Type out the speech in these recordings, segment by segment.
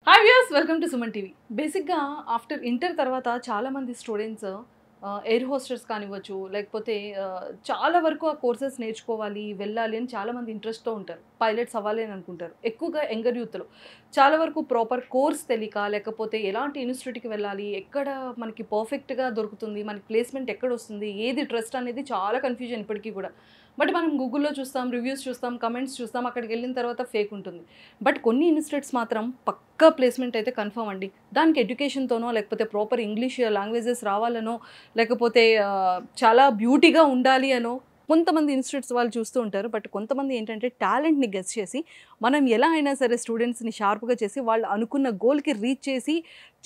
Hi viewers, welcome to Suman TV. బేసిక్గా after inter తర్వాత చాలామంది స్టూడెంట్స్ ఎయిర్ హోస్టర్స్ కానివ్వచ్చు, లేకపోతే చాలా వరకు ఆ కోర్సెస్ నేర్చుకోవాలి, వెళ్ళాలి అని చాలామంది ఇంట్రెస్ట్తో ఉంటారు. పైలట్స్ అవ్వాలి అని అనుకుంటారు. ఎక్కువగా యంగర్ యూత్లో చాలా వరకు ప్రాపర్ కోర్స్ తెలియక, లేకపోతే ఎలాంటి ఇన్స్టిట్యూట్కి వెళ్ళాలి, ఎక్కడ మనకి పర్ఫెక్ట్గా దొరుకుతుంది, మనకి ప్లేస్మెంట్ ఎక్కడ వస్తుంది, ఏది ట్రస్ట్ అనేది చాలా కన్ఫ్యూజన్ ఇప్పటికీ కూడా. బట్ మనం గూగుల్లో చూస్తాం, రివ్యూస్ చూస్తాం, కమెంట్స్ చూస్తాం, అక్కడికి వెళ్ళిన తర్వాత ఫేక్ ఉంటుంది. బట్ కొన్ని ఇన్స్టిట్యూట్స్ మాత్రం పక్కా ప్లేస్మెంట్ అయితే కన్ఫర్మ్ అండి. దానికి ఎడ్యుకేషన్తోనో, లేకపోతే ప్రాపర్ ఇంగ్లీష్ లాంగ్వేజెస్ రావాలనో, లేకపోతే చాలా బ్యూటీగా ఉండాలి అనో కొంతమంది ఇన్స్టిట్యూట్స్ వాళ్ళు చూస్తూ ఉంటారు. బట్ కొంతమంది ఏంటంటే టాలెంట్ని గెస్ చేసి మనం ఎలా అయినా సరే స్టూడెంట్స్ని షార్ప్గా చేసి వాళ్ళు అనుకున్న గోల్కి రీచ్ చేసి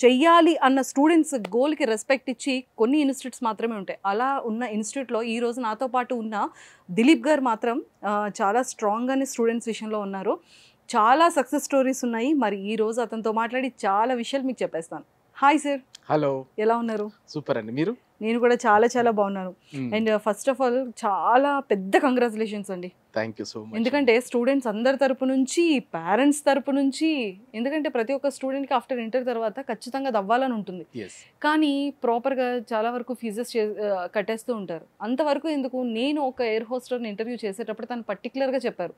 చెయ్యాలి అన్న స్టూడెంట్స్ గోల్కి రెస్పెక్ట్ ఇచ్చి కొన్ని ఇన్స్టిట్యూట్స్ మాత్రమే ఉంటాయి. అలా ఉన్న ఇన్స్టిట్యూట్లో ఈరోజు నాతో పాటు ఉన్న దిలీప్ గారు మాత్రం చాలా స్ట్రాంగ్గానే స్టూడెంట్స్ విషయంలో ఉన్నారు. చాలా సక్సెస్ స్టోరీస్ ఉన్నాయి. మరి ఈరోజు అతనితో మాట్లాడి చాలా విషయాలు మీకు చెప్పేస్తాను. Hi sir. హలో, ఎలా ఉన్నారు? సూపర్ అండి. మీరు? నేను కూడా చాలా చాలా బాగున్నాను. అండ్ ఫస్ట్ ఆఫ్ ఆల్ చాలా పెద్ద కంగ్రాచులేషన్స్ అండి. Thank you so much. ఎందుకంటే స్టూడెంట్స్ అందరి తరపు నుంచి, పేరెంట్స్ తరపు నుంచి, ఎందుకంటే ప్రతి ఒక్క స్టూడెంట్కి ఆఫ్టర్ ఇంటర్ తర్వాత ఖచ్చితంగా దవ్వాలని ఉంటుంది. కానీ ప్రాపర్గా చాలా వరకు ఫీజెస్ కట్టేస్తూ ఉంటారు. అంతవరకు ఎందుకు, నేను ఒక ఎయిర్ హోస్టర్ని ఇంటర్వ్యూ చేసేటప్పుడు తను పర్టికులర్గా చెప్పారు,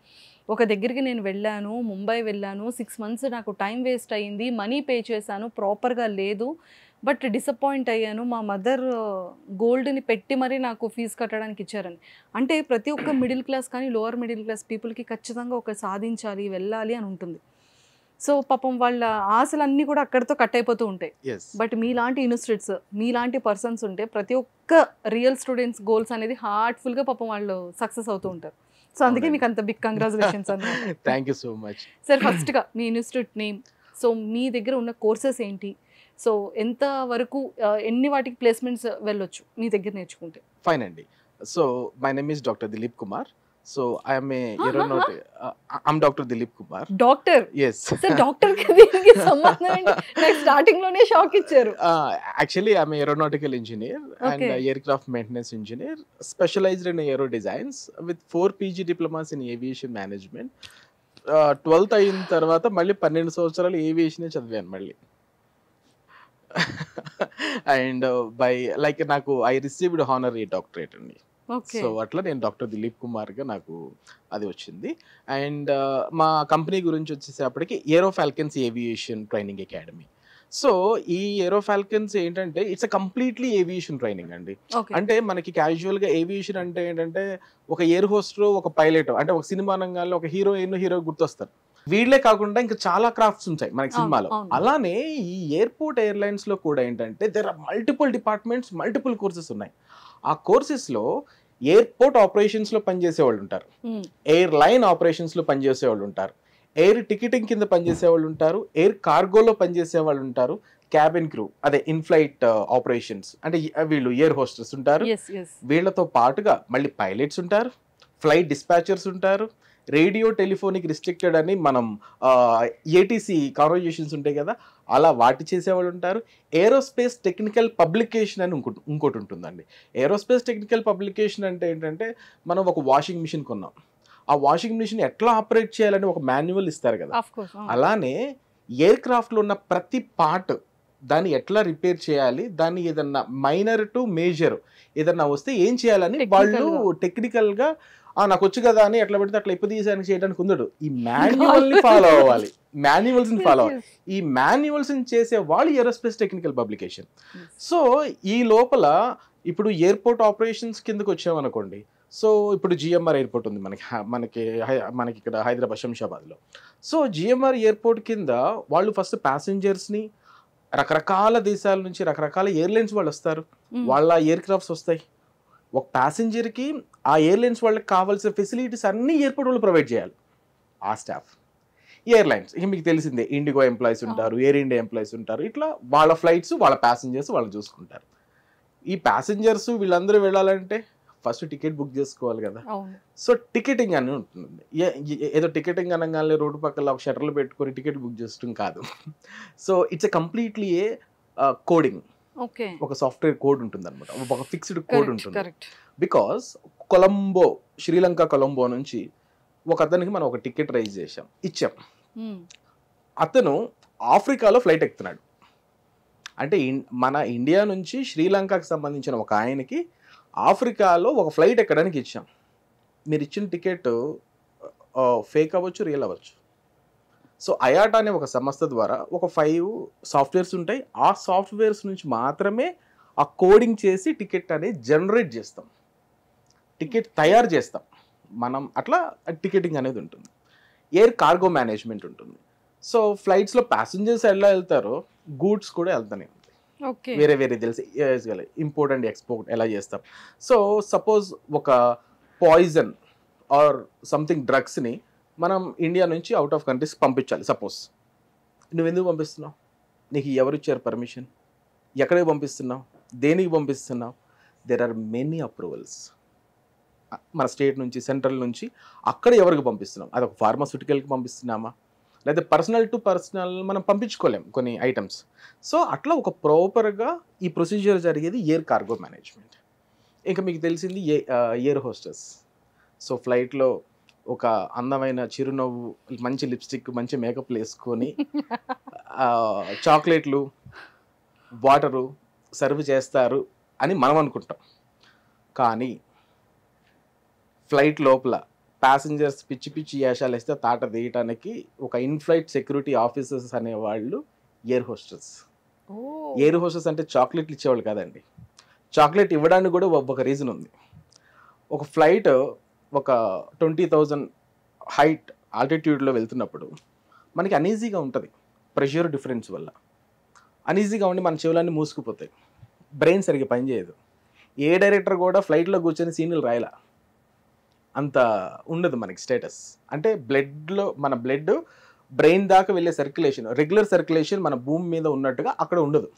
ఒక దగ్గరికి నేను వెళ్ళాను, ముంబై వెళ్ళాను, 6 months నాకు టైం వేస్ట్ అయ్యింది, మనీ పే చేశాను, ప్రాపర్గా లేదు, బట్ డిసప్పాయింట్ అయ్యాను, మా మదర్ గోల్డ్ని పెట్టి మరీ నాకు ఫీజు కట్టడానికి ఇచ్చారని. అంటే ప్రతి ఒక్క మిడిల్ క్లాస్ కానీ లోవర్ మిడిల్ క్లాస్ పీపుల్కి ఖచ్చితంగా ఒక సాధించాలి, వెళ్ళాలి అని ఉంటుంది. సో పాపం వాళ్ళ ఆశలన్నీ కూడా అక్కడితో కట్ అయిపోతూ ఉంటాయి. బట్ మీలాంటి ఇన్స్టిట్యూట్స్, మీలాంటి పర్సన్స్ ఉంటే ప్రతి ఒక్క రియల్ స్టూడెంట్స్ గోల్స్ అనేది హార్ట్ఫుల్గా పాపం వాళ్ళు సక్సెస్ అవుతూ ఉంటారు. సో అందుకే మీకు అంత బిగ్ కంగ్రాచులేషన్స్ అన్నమాట. Thank you so much. Sir, ఫస్ట్గా మీ ఇన్స్టిట్యూట్ నేమ్, సో మీ దగ్గర ఉన్న కోర్సెస్ ఏంటి, సో ఎంత వరకు ఎన్ని వాటికి ప్లేస్మెంట్స్ వెళ్ళొచ్చు మీ దగ్గర నేర్చుకుంటే? ఫైన్ అండి. So my name is doctor Dilip Kumar. So I'm a aeronautic. I'm doctor Dilip Kumar. Doctor? yes sir, doctor కి దీనికి సంబంధం ఏంటి? నాకు స్టార్టింగ్ లోనే షాక్ ఇచ్చారు. Actually I'm aeronautical engineer and aircraft maintenance engineer, specialized in aero designs with 4 PG diplomas in aviation management. 12th అయిన తర్వాత మళ్ళీ 12 సంవత్సరాలు ఏవియేషనే చదివాను మళ్ళీ. అండ్ బై లైక్ నాకు ఐ రిసీవ్డ్ హానరీ డాక్టరేట్ అండి. సో అట్లా నేను డాక్టర్ దిలీప్ కుమార్గా నాకు అది వచ్చింది. అండ్ మా కంపెనీ గురించి వచ్చేసేపటికి Aero Falcons aviation training academy. So ఈ ఏరో ఫాల్కన్స్ ఏంటంటే it's a completely aviation training అండి. అంటే మనకి క్యాజువల్గా ఏవియేషన్ అంటే ఏంటంటే ఒక ఎయిర్ హోస్టర్, ఒక పైలట్, అంటే ఒక సినిమా రంగాల్లో ఒక హీరో గుర్తొస్తారు. వీళ్ళే కాకుండా ఇంకా చాలా క్రాఫ్ట్స్ ఉంటాయి మనకి సినిమాలో. అలానే ఈ ఎయిర్పోర్ట్ ఎయిర్లైన్స్ లో కూడా ఏంటంటే there are multiple departments, multiple courses ఉన్నాయి. ఆ కోర్సెస్ లో ఎయిర్పోర్ట్ ఆపరేషన్స్ లో పనిచేసే వాళ్ళు ఉంటారు, ఎయిర్ లైన్ ఆపరేషన్స్ లో పనిచేసే వాళ్ళు ఉంటారు, ఎయిర్ టికెటింగ్ కింద పనిచేసే వాళ్ళు ఉంటారు, ఎయిర్ కార్గోలో పనిచేసే వాళ్ళు ఉంటారు, క్యాబిన్ క్రూ, అదే ఇన్ ఫ్లైట్ ఆపరేషన్స్ అంటే వీళ్ళు ఎయిర్ హోస్టర్స్ ఉంటారు. వీళ్ళతో పాటుగా మళ్ళీ పైలట్స్ ఉంటారు, ఫ్లైట్ డిస్పాచర్స్ ఉంటారు, రేడియో టెలిఫోనిక్ రిస్ట్రిక్టెడ్ అని మనం ఏటీసీ కాన్వర్జేషన్స్ ఉంటాయి కదా, అలా వాటి చేసేవాళ్ళు ఉంటారు. ఏరోస్పేస్ టెక్నికల్ పబ్లికేషన్ అని ఇంకోటి ఉంటుందండి. ఏరోస్పేస్ టెక్నికల్ పబ్లికేషన్ అంటే ఏంటంటే మనం ఒక వాషింగ్ మిషన్ కొన్నాం, ఆ వాషింగ్ మిషన్ ఎట్లా ఆపరేట్ చేయాలని ఒక మాన్యువల్ ఇస్తారు కదా, అలానే ఎయిర్ క్రాఫ్ట్లో ఉన్న ప్రతి పార్ట్ దాన్ని ఎట్లా రిపేర్ చేయాలి, దాన్ని ఏదన్నా మైనర్ టు మేజర్ ఏదన్నా వస్తే ఏం చేయాలని వాళ్ళు టెక్నికల్గా నాకు వచ్చు కదా అని ఎట్లా పెడితే అట్లా ఇప్పదీసానికి చేయడానికి ఉండదు. ఈ మాన్యువల్ని ఫాలో అవ్వాలి, మాన్యువల్స్ని ఫాలో అవ్వాలి. ఈ మాన్యువల్స్ని చేసే వాళ్ళు ఏరోస్పేస్ టెక్నికల్ పబ్లికేషన్. సో ఈ లోపల ఇప్పుడు ఎయిర్పోర్ట్ ఆపరేషన్స్ కిందకి వచ్చామనుకోండి. సో ఇప్పుడు జిఎంఆర్ ఎయిర్పోర్ట్ ఉంది మనకి ఇక్కడ హైదరాబాద్ శంషాబాద్లో. సో జిఎంఆర్ ఎయిర్పోర్ట్ కింద వాళ్ళు ఫస్ట్ ప్యాసింజర్స్ని రకరకాల దేశాల నుంచి రకరకాల ఎయిర్లైన్స్ వాళ్ళు వస్తారు, వాళ్ళ ఎయిర్ క్రాఫ్ట్స్ వస్తాయి. ఒక ప్యాసింజర్కి ఆ ఎయిర్లైన్స్ వాళ్ళకి కావాల్సిన ఫెసిలిటీస్ అన్నీ ఎయిర్పోర్ట్ వాళ్ళు ప్రొవైడ్ చేయాలి. ఆ స్టాఫ్ ఎయిర్లైన్స్ ఇక మీకు తెలిసిందే, ఇండిగో ఎంప్లాయీస్ ఉంటారు, ఎయిర్ ఇండియా ఎంప్లాయీస్ ఉంటారు, ఇట్లా వాళ్ళ ఫ్లైట్స్ వాళ్ళ ప్యాసింజర్స్ వాళ్ళు చూసుకుంటారు. ఈ ప్యాసింజర్స్ వీళ్ళందరూ వెళ్ళాలంటే ఫస్ట్ టికెట్ బుక్ చేసుకోవాలి కదా. సో టికెటింగ్ అని ఉంటుంది. ఏదో టికెటింగ్ అనగానే రోడ్డు పక్కల షటర్లు పెట్టుకొని టికెట్ బుక్ చేయడం కాదు. So it's a completely A coding, ఒక సాఫ్ట్వేర్ కోడ్ ఉంటుంది అనమాట, ఒక ఫిక్స్డ్ కోడ్ ఉంటుంది. బికాస్ కొలంబో, శ్రీలంక కొలంబో నుంచి ఒక అతనికి మనం ఒక టికెట్ రైజ్ ఇచ్చాం. అతను ఆఫ్రికాలో ఫ్లైట్ ఎక్కుతున్నాడు. అంటే మన ఇండియా నుంచి శ్రీలంకకి సంబంధించిన ఒక ఆయనకి ఆఫ్రికాలో ఒక ఫ్లైట్ ఎక్కడానికి ఇచ్చాం. మీరు ఇచ్చిన టికెట్ ఫేక్ అవ్వచ్చు, రియల్ అవ్వచ్చు. సో అయాటా అనే ఒక సంస్థ ద్వారా ఒక 5 సాఫ్ట్వేర్స్ ఉంటాయి. ఆ సాఫ్ట్వేర్స్ నుంచి మాత్రమే ఆ కోడింగ్ చేసి టికెట్ అనేది జనరేట్ చేస్తాం, టికెట్ తయారు చేస్తాం మనం. అట్లా టికెటింగ్ అనేది ఉంటుంది. ఎయిర్ కార్గో మేనేజ్మెంట్ ఉంటుంది. సో ఫ్లైట్స్లో ప్యాసింజర్స్ ఎలా వెళ్తారో గూడ్స్ కూడా వెళ్తానే ఉంటాయి. వేరే వేరే తెలిసి ఇంపోర్ట్ అండ్ ఎక్స్పోర్ట్ ఎలా చేస్తాం. సో సపోజ్ ఒక పాయిజన్ ఆర్ సంథింగ్ డ్రగ్స్ని మనం ఇండియా నుంచి అవుట్ ఆఫ్ కంట్రీస్ పంపించాలి. సపోజ్ నువ్వు ఎందుకు పంపిస్తున్నావు? నీకు ఎవరు ఇచ్చారు పర్మిషన్? ఎక్కడికి పంపిస్తున్నావు? దేనికి పంపిస్తున్నావు? There are many approvals. మన స్టేట్ నుంచి, సెంట్రల్ నుంచి, అక్కడ ఎవరికి పంపిస్తున్నాం? అది ఒక ఫార్మాస్యూటికల్కి పంపిస్తున్నామా, లేదా పర్సనల్ టు పర్సనల్ మనం పంపించుకోలేం కొన్ని ఐటమ్స్. సో అట్లా ఒక ప్రాపర్గా ఈ ప్రొసీజర్ జరిగేది ఎయిర్ కార్గో మేనేజ్మెంట్. ఇంకా మీకు తెలిసింది ఎయిర్ హోస్టెస్. సో ఫ్లైట్లో ఒక అందమైన చిరునవ్వు, మంచి లిప్స్టిక్, మంచి మేకప్ వేసుకొని చాక్లెట్లు, వాటరు సర్వ్ చేస్తారు అని మనం అనుకుంటాం. కానీ ఫ్లైట్ లోపల ప్యాసింజర్స్ పిచ్చి పిచ్చి వేషాలు వేస్తే తాట తీయటానికి ఒక ఇన్ఫ్లైట్ సెక్యూరిటీ ఆఫీసర్స్ అనేవాళ్ళు ఎయిర్ హోస్టెస్. ఎయిర్ హోస్టెస్ అంటే చాక్లెట్లు ఇచ్చేవాళ్ళు కాదండి. చాక్లెట్ ఇవ్వడానికి కూడా ఒక రీజన్ ఉంది. ఒక ఫ్లైట్ ఒక 20,000 హైట్ ఆల్టిట్యూడ్లో వెళ్తున్నప్పుడు మనకి అనీజీగా ఉంటుంది, ప్రెషర్ డిఫరెన్స్ వల్ల అనీజీగా ఉండి మన చెవులన్నీ మూసుకుపోతాయి, బ్రెయిన్ సరిగ్గా పనిచేయదు. ఏ డైరెక్టర్ కూడా ఫ్లైట్లో కూర్చొని సీన్లు రాయలా, అంత ఉండదు మనకి స్టేటస్. అంటే బ్లడ్లో మన బ్లడ్ బ్రెయిన్ దాకా వెళ్ళే సర్క్యులేషన్, రెగ్యులర్ సర్క్యులేషన్ మన భూమి మీద ఉన్నట్టుగా అక్కడ ఉండదు.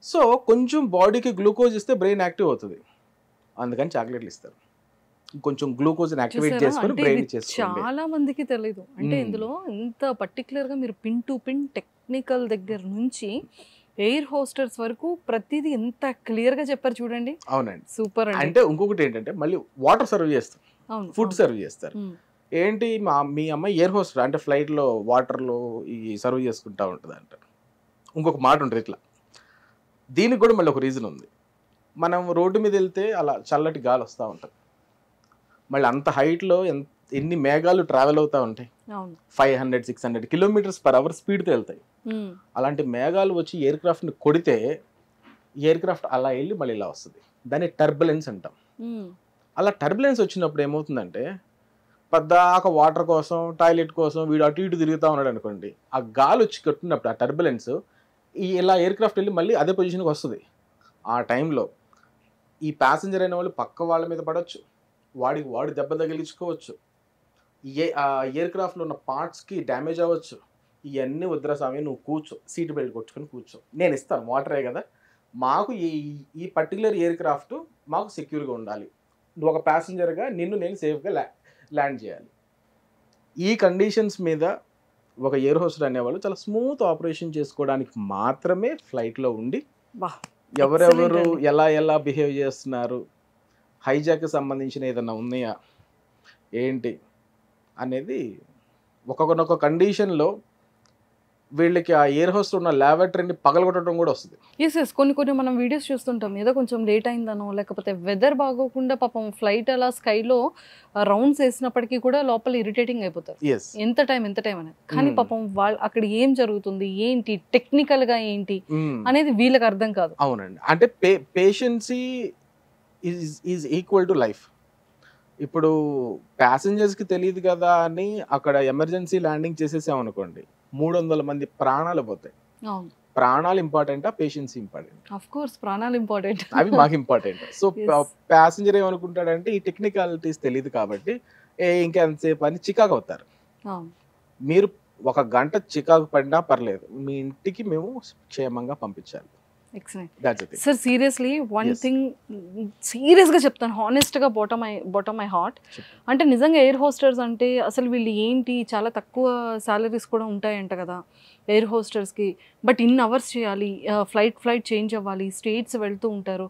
సో కొంచెం బాడీకి గ్లూకోజ్ ఇస్తే బ్రెయిన్ యాక్టివ్ అవుతుంది, అందుకని చాక్లెట్లు ఇస్తారు. కొంచెం గ్లూకోజ్ యాక్టివేట్ చేసుకొని బ్రెయిన్ చేసుకోండి. చాలా మందికి తెలియదు. అంటే ఇందులో ఎంత పర్టికులర్గా మీరు పిన్ టు పిన్ టెక్నికల్ దగ్గర నుంచి ఎయిర్ హోస్టర్స్ వరకు ప్రతిదీ ఎంత క్లియర్గా చెప్పారు చూడండి. అవునండి, సూపర్. అంటే ఇంకొకటి ఏంటంటే మళ్ళీ వాటర్ సర్వ్ చేస్తారు, ఫుడ్ సర్వ్ చేస్తారు. ఏంటి మీ అమ్మాయి ఎయిర్ హోస్టర్ అంటే ఫ్లైట్లో వాటర్లో ఈ సర్వ్ చేసుకుంటా ఉంటుంది అంటారు. ఇంకొక మాట ఉంటుంది ఇట్లా. దీనికి కూడా మళ్ళీ ఒక రీజన్ ఉంది. మనం రోడ్డు మీద వెళ్తే అలా చల్లటి గాలి వస్తూ ఉంటుంది, మళ్ళీ అంత హైట్లో ఎన్ని మేఘాలు ట్రావెల్ అవుతూ ఉంటాయి, 500-600 km/h స్పీడ్తో వెళ్తాయి. అలాంటి మేఘాలు వచ్చి ఎయిర్ క్రాఫ్ట్ని కొడితే ఎయిర్ క్రాఫ్ట్ అలా వెళ్ళి మళ్ళీ ఇలా వస్తుంది. దాన్ని టర్బులెన్స్ అంటాం. అలా టర్బులెన్స్ వచ్చినప్పుడు ఏమవుతుందంటే పద్దాక వాటర్ కోసం, టాయిలెట్ కోసం వీడు అటు ఇటు తిరుగుతూ ఉన్నాడు అనుకోండి, ఆ గాలి వచ్చి కట్టినప్పుడు ఆ టర్బులెన్స్ ఇలా ఎయిర్ క్రాఫ్ట్ వెళ్ళి మళ్ళీ అదే పొజిషన్కి వస్తుంది. ఆ టైంలో ఈ ప్యాసింజర్ అయిన వాళ్ళు పక్క వాళ్ళ మీద పడవచ్చు, వాడు దెబ్బ తగిలించుకోవచ్చు, ఎయిర్ క్రాఫ్ట్లో ఉన్న పార్ట్స్కి డ్యామేజ్ అవ్వచ్చు. ఇవన్నీ వద్దురా స్వామి, నువ్వు కూర్చో, సీట్ బెల్ట్ కొట్టుకొని కూర్చో, నేను ఇస్తాను, వాటరే కదా, మాకు ఈ పర్టికులర్ ఎయిర్ క్రాఫ్ట్ మాకు సెక్యూర్గా ఉండాలి, నువ్వు ఒక ప్యాసింజర్గా నిన్ను నేను సేఫ్గా ల్యాండ్ చేయాలి. ఈ కండిషన్స్ మీద ఒక ఎయిర్ హోస్టర్ అనేవాళ్ళు చాలా స్మూత్ ఆపరేషన్ చేసుకోవడానికి మాత్రమే ఫ్లైట్లో ఉండి ఎవరెవరు ఎలా బిహేవ్ చేస్తున్నారు, హైజాక్కి సంబంధించిన ఏదైనా ఉన్నాయా ఏంటి అనేది ఒక్కొక్క కండిషన్లో వీళ్ళకి ఆ ఎయిర్ హోస్ట్ ఉన్న ల్యాబొరేటరీని పగలగొట్టడం కూడా వస్తుంది. ఎస్ కొన్ని మనం వీడియోస్ చూస్తుంటాం, ఏదో కొంచెం లేట్ అయిందనో లేకపోతే వెదర్ బాగోకుండా పాపం ఫ్లైట్ అలా స్కైలో రౌండ్స్ వేసినప్పటికీ కూడా లోపల ఇరిటేటింగ్ అయిపోతారు, ఎంత టైం అనేది. కానీ పాపం వాళ్ళు అక్కడ ఏం జరుగుతుంది ఏంటి టెక్నికల్గా ఏంటి అనేది వీళ్ళకి అర్థం కాదు. అవునండి, అంటే పేషెన్సీ ఈజ్ ఈక్వల్ టు లైఫ్. ఇప్పుడు ప్యాసింజర్స్కి తెలియదు కదా అని అక్కడ ఎమర్జెన్సీ ల్యాండింగ్ చేసేసామనుకోండి, 300 మంది ప్రాణాలు పోతాయి. ప్రాణాలు ఇంపార్టెంటా, పేషెన్సీ ఇంపార్టెంట్? ఆఫ్ కోర్స్ ప్రాణాలు ఇంపార్టెంట్, అవి మాకు ఇంపార్టెంట్. సో ప్యాసింజర్ ఏమనుకుంటాడంటే ఈ టెక్నికాలిటీస్ తెలియదు కాబట్టి ఇంకెంతసేపు అని చికాకు అవుతారు. మీరు 1 గంట చికాకు పడినా పర్లేదు, మీ ఇంటికి మేము క్షేమంగా పంపించాలి. సార్ సీరియస్లీ వన్ థింగ్ సీరియస్గా చెప్తాను, హానెస్ట్గా బాటమ్ మై హార్ట్. అంటే నిజంగా ఎయిర్ హోస్టర్స్ అంటే అసలు వీళ్ళు ఏంటి, చాలా తక్కువ సాలరీస్ కూడా ఉంటాయంట కదా ఎయిర్ హోస్టర్స్కి, బట్ ఇన్ అవర్స్ చేయాలి, ఫ్లైట్ చేంజ్ అవ్వాలి, స్టేట్స్ వెళ్తూ ఉంటారు,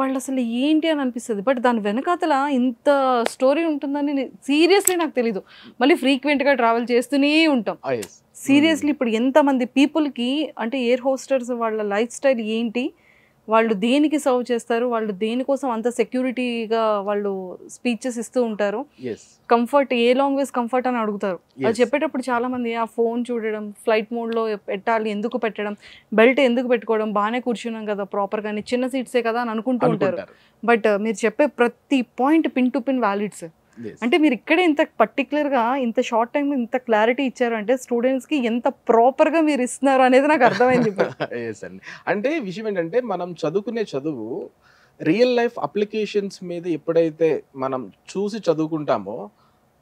వాళ్ళు అసలు ఏంటి అని అనిపిస్తుంది. బట్ దాని వెనకాతల ఇంత స్టోరీ ఉంటుందని సీరియస్లీ నాకు తెలీదు. మళ్ళీ ఫ్రీక్వెంట్గా ట్రావెల్ చేస్తూనే ఉంటాం. సీరియస్లీ ఇప్పుడు ఎంతమంది పీపుల్కి అంటే ఎయిర్ హోస్టర్స్ వాళ్ళ లైఫ్ స్టైల్ ఏంటి, వాళ్ళు దేనికి సర్వ్ చేస్తారు, వాళ్ళు దేనికోసం అంత సెక్యూరిటీగా వాళ్ళు స్పీచెస్ ఇస్తూ ఉంటారు, కంఫర్ట్ ఏ లాంగ్వేజ్ కంఫర్ట్ అని అడుగుతారు. అది చెప్పేటప్పుడు చాలా మంది ఆ ఫోన్ చూడడం, ఫ్లైట్ మోడ్లో పెట్టాలి, ఎందుకు పెట్టడం, బెల్ట్ ఎందుకు పెట్టుకోవడం, బాగానే కూర్చున్నాం కదా ప్రాపర్గా, చిన్న సీట్సే కదా అని అనుకుంటూ ఉంటారు. బట్ మీరు చెప్పే ప్రతి పాయింట్ పిన్ టు పిన్ వ్యాలిడ్స్. అంటే మీరు ఇక్కడే ఇంత పర్టికులర్గా ఇంత షార్ట్ టైంలో ఇంత క్లారిటీ ఇచ్చారు అంటే స్టూడెంట్స్కి ఎంత ప్రాపర్గా మీరు ఇస్తున్నారు అనేది నాకు అర్థమైంది. అంటే విషయం ఏంటంటే మనం చదువుకునే చదువు రియల్ లైఫ్ అప్లికేషన్స్ మీద ఎప్పుడైతే మనం చూసి చదువుకుంటామో